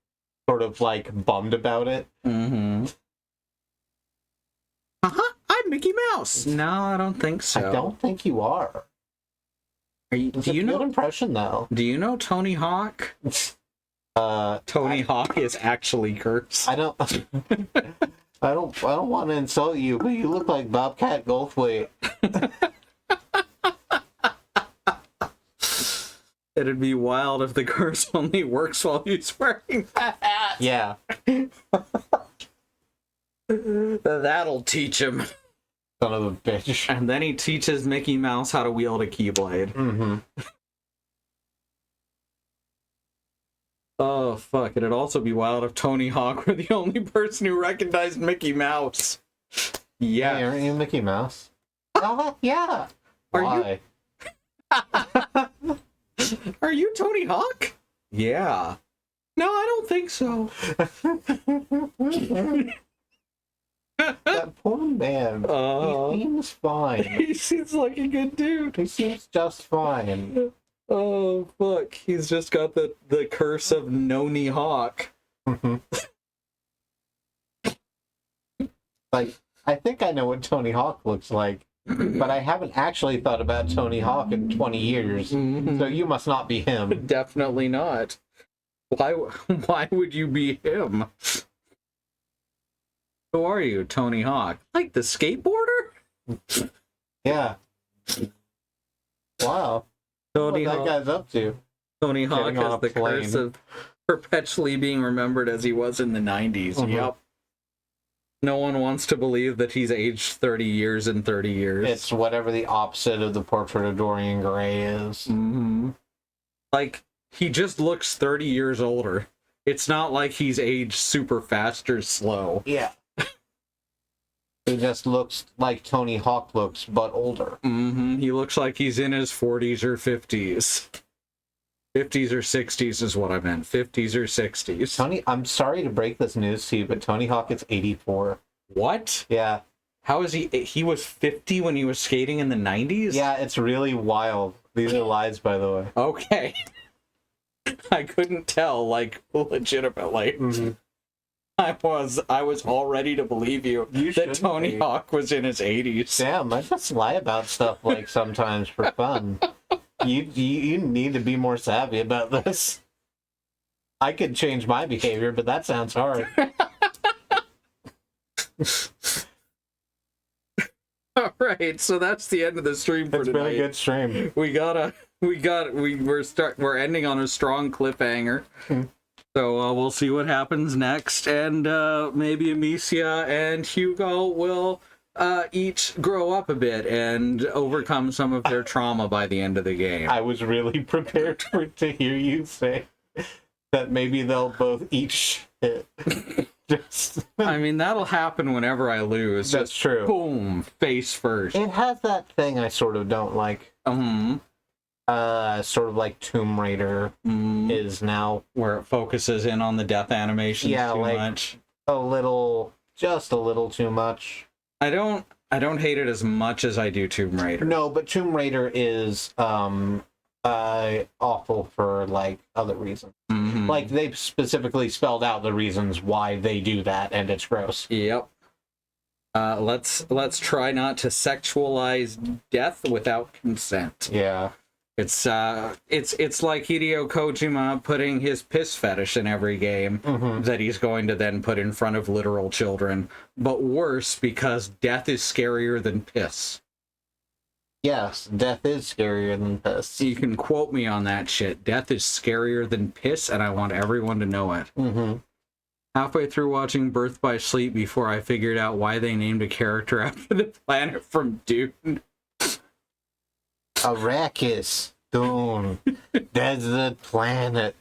Sort of like bummed about it. Mm-hmm. I'm Mickey Mouse. No, I don't think so. I don't think you are. Do you know impression though? Do you know Tony Hawk? Tony Hawk is actually cursed. I don't want to insult you, but you look like Bobcat Goldthwait. It'd be wild if the curse only works while he's wearing that hat. Yeah. That'll teach him. Son of a bitch. And then he teaches Mickey Mouse how to wield a Keyblade. Mm-hmm. Oh, fuck. It'd also be wild if Tony Hawk were the only person who recognized Mickey Mouse. Yeah. Hey, aren't you Mickey Mouse? Yeah. Why? Are you Tony Hawk? Yeah. No, I don't think so. That poor man. He seems fine. He seems like a good dude. He seems just fine. Oh, fuck. He's just got the curse of Noni Hawk. Like, I think I know what Tony Hawk looks like, but I haven't actually thought about Tony Hawk in 20 years, so you must not be him. Definitely not. Why would you be him? Who are you, Tony Hawk? Like the skateboarder? Yeah. Wow. Tony what Hawk. That guy's up to. Tony Hawk has the plane. curse of perpetually being remembered as he was in the 90s. Yep. No one wants to believe that he's aged 30 years in 30 years. It's whatever the opposite of the portrait of Dorian Gray is. Mm-hmm. Like, he just looks 30 years older. It's not like he's aged super fast or slow. Yeah. He just looks like Tony Hawk looks, but older. Mm-hmm. He looks like he's in his 40s or 50s. 50s or 60s is what I meant. 50s or 60s. Tony, I'm sorry to break this news to you, but Tony Hawk is 84. What? Yeah. How is he? He was 50 when he was skating in the 90s? Yeah, it's really wild. These are lies, by the way. Okay. I couldn't tell, like, legitimately. Mm-hmm. I was all ready to believe you that Tony Hawk was in his 80s. Damn, I just lie about stuff, like, sometimes for fun. You need to be more savvy about this. I could change my behavior, but that sounds hard. All right, so that's the end of the stream for tonight. It's been a good stream. We're ending on a strong cliffhanger. So we'll see what happens next, and maybe Amicia and Hugo will each grow up a bit and overcome some of their trauma by the end of the game. I was really prepared to hear you say that maybe they'll both eat shit. I mean, that'll happen whenever I lose. That's true. Boom, face first. It has that thing I sort of don't like. Sort of like Tomb Raider is now, where it focuses in on the death animations too much. Just a little too much. I don't hate it as much as I do Tomb Raider. No, but Tomb Raider is awful for like other reasons. Like they've specifically spelled out the reasons why they do that, and it's gross. Yep. Let's try not to sexualize death without consent. Yeah. It's like Hideo Kojima putting his piss fetish in every game that he's going to then put in front of literal children. But worse, because death is scarier than piss. Yes, death is scarier than piss. You can quote me on that shit. Death is scarier than piss, and I want everyone to know it. Halfway through watching Birth by Sleep before I figured out why they named a character after the planet from Dune. Arrakis, Dune, desert planet.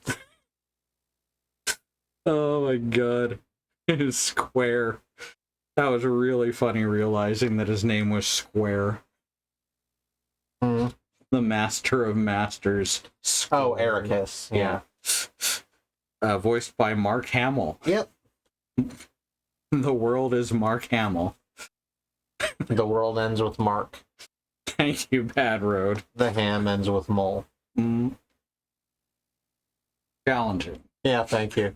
Oh my god. Square. That was really funny realizing that his name was Square. The Master of Masters. Square. Oh, Arrakis. Yeah. Voiced by Mark Hamill. Yep. The world is Mark Hamill. The world ends with Mark. Thank you, Bad Road. The ham ends with mole. Challenging. Yeah, thank you.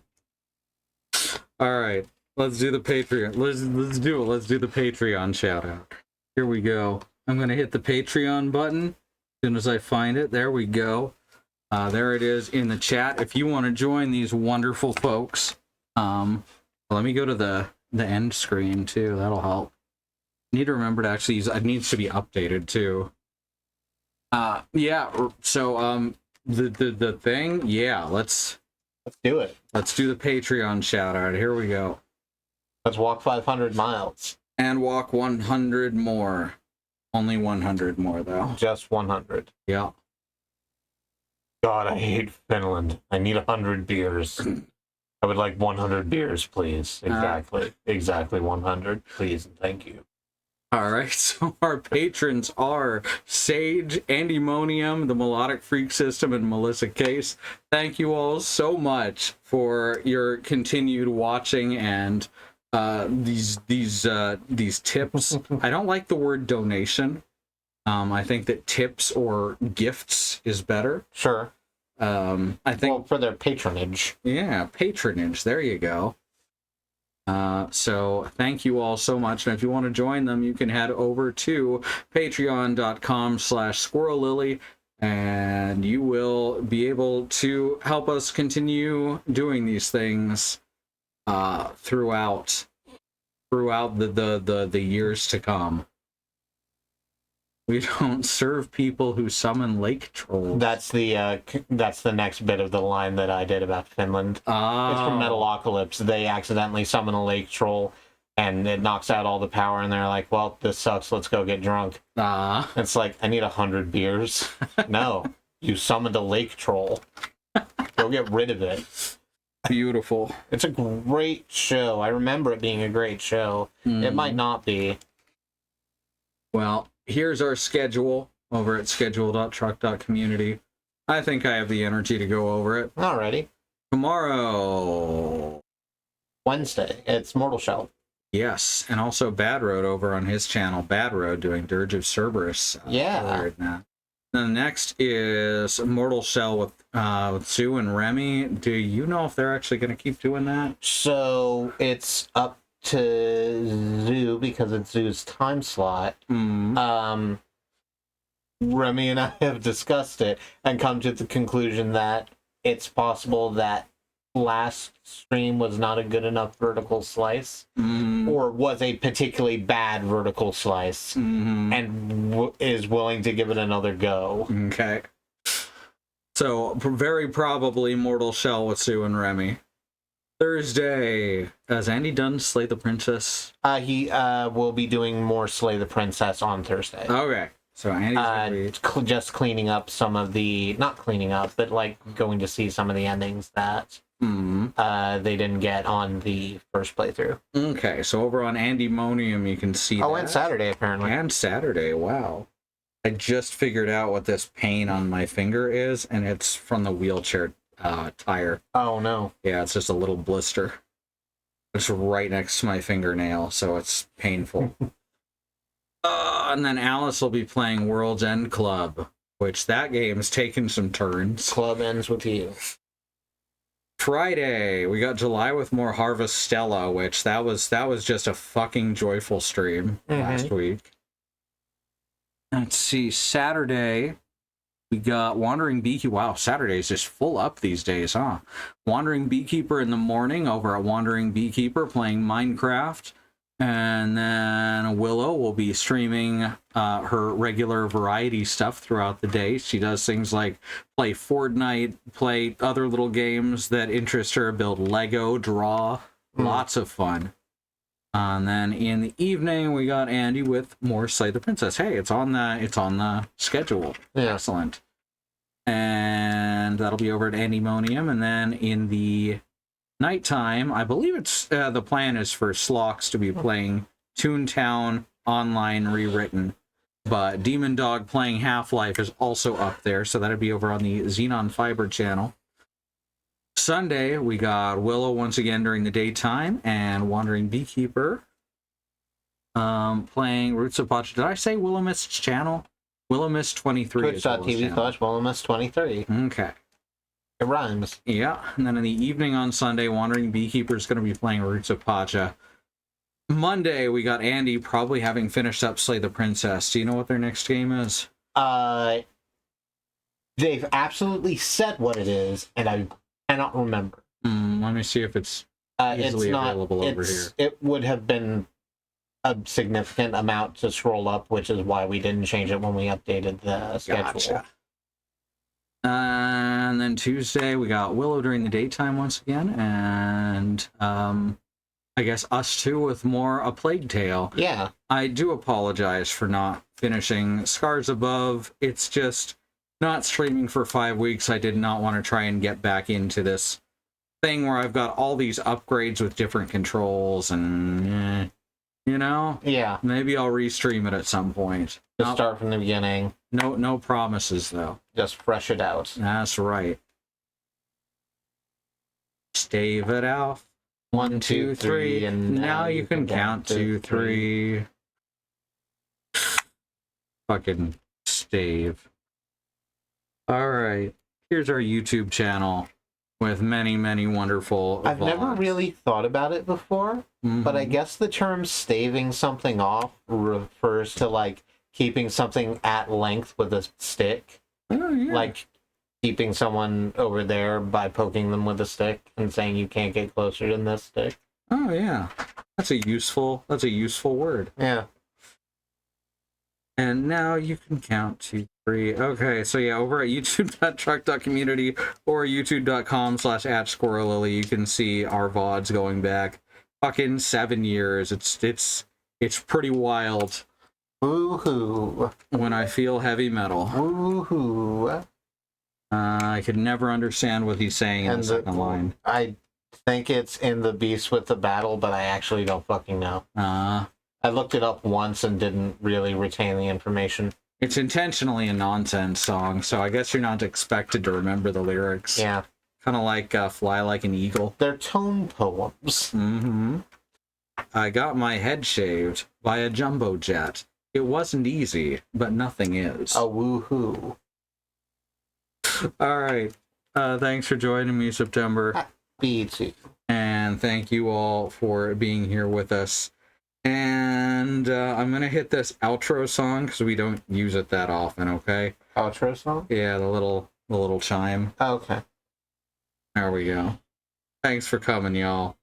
All right, let's do the Patreon. Let's do it. Let's do the Patreon shout out. Here we go. I'm gonna hit the Patreon button as soon as I find it. There we go. There it is in the chat. If you want to join these wonderful folks, let me go to the end screen too. That'll help. Need to remember to actually use. It needs to be updated too. Yeah. So the thing. Yeah. Let's do it. Let's do the Patreon shout out. Here we go. Let's walk 500 miles and walk 100 more. Only 100 more though. Just 100. Yeah. God, I hate Finland. I need 100 beers. I would like 100 beers, please. Exactly 100, please, and thank you. All right, so our patrons are Sage, Andymonium, the Melodic Freak System, and Melissa Case. Thank you all so much for your continued watching and these tips. I don't like the word donation. I think that tips or gifts is better. Sure. I think for their patronage. Yeah, patronage. There you go. So thank you all so much. And if you want to join them, you can head over to patreon.com/squirrellily and you will be able to help us continue doing these things throughout the years to come. We don't serve people who summon lake trolls. That's the next bit of the line that I did about Finland. It's from Metalocalypse. They accidentally summon a lake troll, and it knocks out all the power, and they're like, well, this sucks, let's go get drunk. It's like, I need 100 beers. No, you summoned a lake troll. Go get rid of it. Beautiful. It's a great show. I remember it being a great show. It might not be. Well, here's our schedule over at schedule.truck.community. I think I have the energy to go over it. Alrighty. Tomorrow, Wednesday, it's Mortal Shell. Yes, and also Bad Road over on his channel, Bad Road, doing Dirge of Cerberus. Yeah. Then next is Mortal Shell with Sue and Remy. Do you know if they're actually going to keep doing that? So it's up to Zoo because it's Zoo's time slot. Remy and I have discussed it and come to the conclusion that it's possible that last stream was not a good enough vertical slice or was a particularly bad vertical slice and is willing to give it another go. Okay. So very probably Mortal Shell with Sue and Remy. Thursday, has Andy done Slay the Princess? He will be doing more Slay the Princess on Thursday. Okay, so Andy's just cleaning up some of the, not cleaning up, but like going to see some of the endings that they didn't get on the first playthrough. Okay, so over on Andymonium you can see and Saturday apparently. And Saturday, wow. I just figured out what this pain on my finger is, and it's from the wheelchair tire. Oh no. Yeah, it's just a little blister. It's right next to my fingernail, so it's painful. And then Alice will be playing World's End Club, which that game's taken some turns. Club ends with you. Friday, we got July with more Harvest Stella, which that was just a fucking joyful stream last week. Let's see, Saturday, we got Wandering Beekeeper. Wow, Saturday's just full up these days, huh? Wandering Beekeeper in the morning over at Wandering Beekeeper playing Minecraft. And then Willow will be streaming her regular variety stuff throughout the day. She does things like play Fortnite, play other little games that interest her, build Lego, draw. Lots of fun. And then in the evening, we got Andy with more Slay the Princess. Hey, it's on the schedule. Yeah. Excellent. And that'll be over at Andymonium. And then in the nighttime, I believe it's the plan is for Slox to be playing Toontown Online Rewritten, but Demon Dog playing Half-Life is also up there, so that'd be over on the Xenon Fiber channel. Sunday, we got Willow once again during the daytime, and Wandering Beekeeper playing Roots of Pacha. Did I say Willow Mist's channel? Willow Mist 23. Twitch.tv/WillowMist23. Okay. It rhymes. Yeah, and then in the evening on Sunday, Wandering Beekeeper is going to be playing Roots of Pacha. Monday, we got Andy probably having finished up Slay the Princess. Do you know what their next game is? They've absolutely said what it is, and I cannot remember. Let me see if it's easily available over here. It would have been a significant amount to scroll up, which is why we didn't change it when we updated the schedule. Gotcha. And then Tuesday, we got Willow during the daytime once again, and I guess us two with more A Plague Tale. Yeah. I do apologize for not finishing Scars Above. It's just not streaming for 5 weeks. I did not want to try and get back into this thing where I've got all these upgrades with different controls and, you know? Yeah. Maybe I'll restream it at some point. Just start from the beginning. No promises, though. Just fresh it out. That's right. Stave it out. 1, 2, 3, and now you can count 2, 3. Fucking stave. Alright. Here's our YouTube channel with many, many wonderful I've vlogs. never really thought about it before, but I guess the term staving something off refers to, like, keeping something at length with a stick. Oh, yeah. Like, keeping someone over there by poking them with a stick and saying you can't get closer than this stick. Oh, yeah. That's a useful word. Yeah. And now you can count 2, 3. Okay, so yeah, over at youtube.truck.community or youtube.com/@squirrellily, you can see our VODs going back fucking 7 years. It's pretty wild. Woohoo. When I feel heavy metal. Woohoo. I could never understand what he's saying in the second line. I think it's in the Beast with the Battle, but I actually don't fucking know. I looked it up once and didn't really retain the information. It's intentionally a nonsense song, so I guess you're not expected to remember the lyrics. Yeah. Kind of like Fly Like an Eagle. They're tone poems. I got my head shaved by a jumbo jet. It wasn't easy, but nothing is. A woohoo. All right. Thanks for joining me, September. Me too. And thank you all for being here with us. And I'm going to hit this outro song because we don't use it that often, okay? Outro song? Yeah, the little chime. Okay. There we go. Thanks for coming, y'all.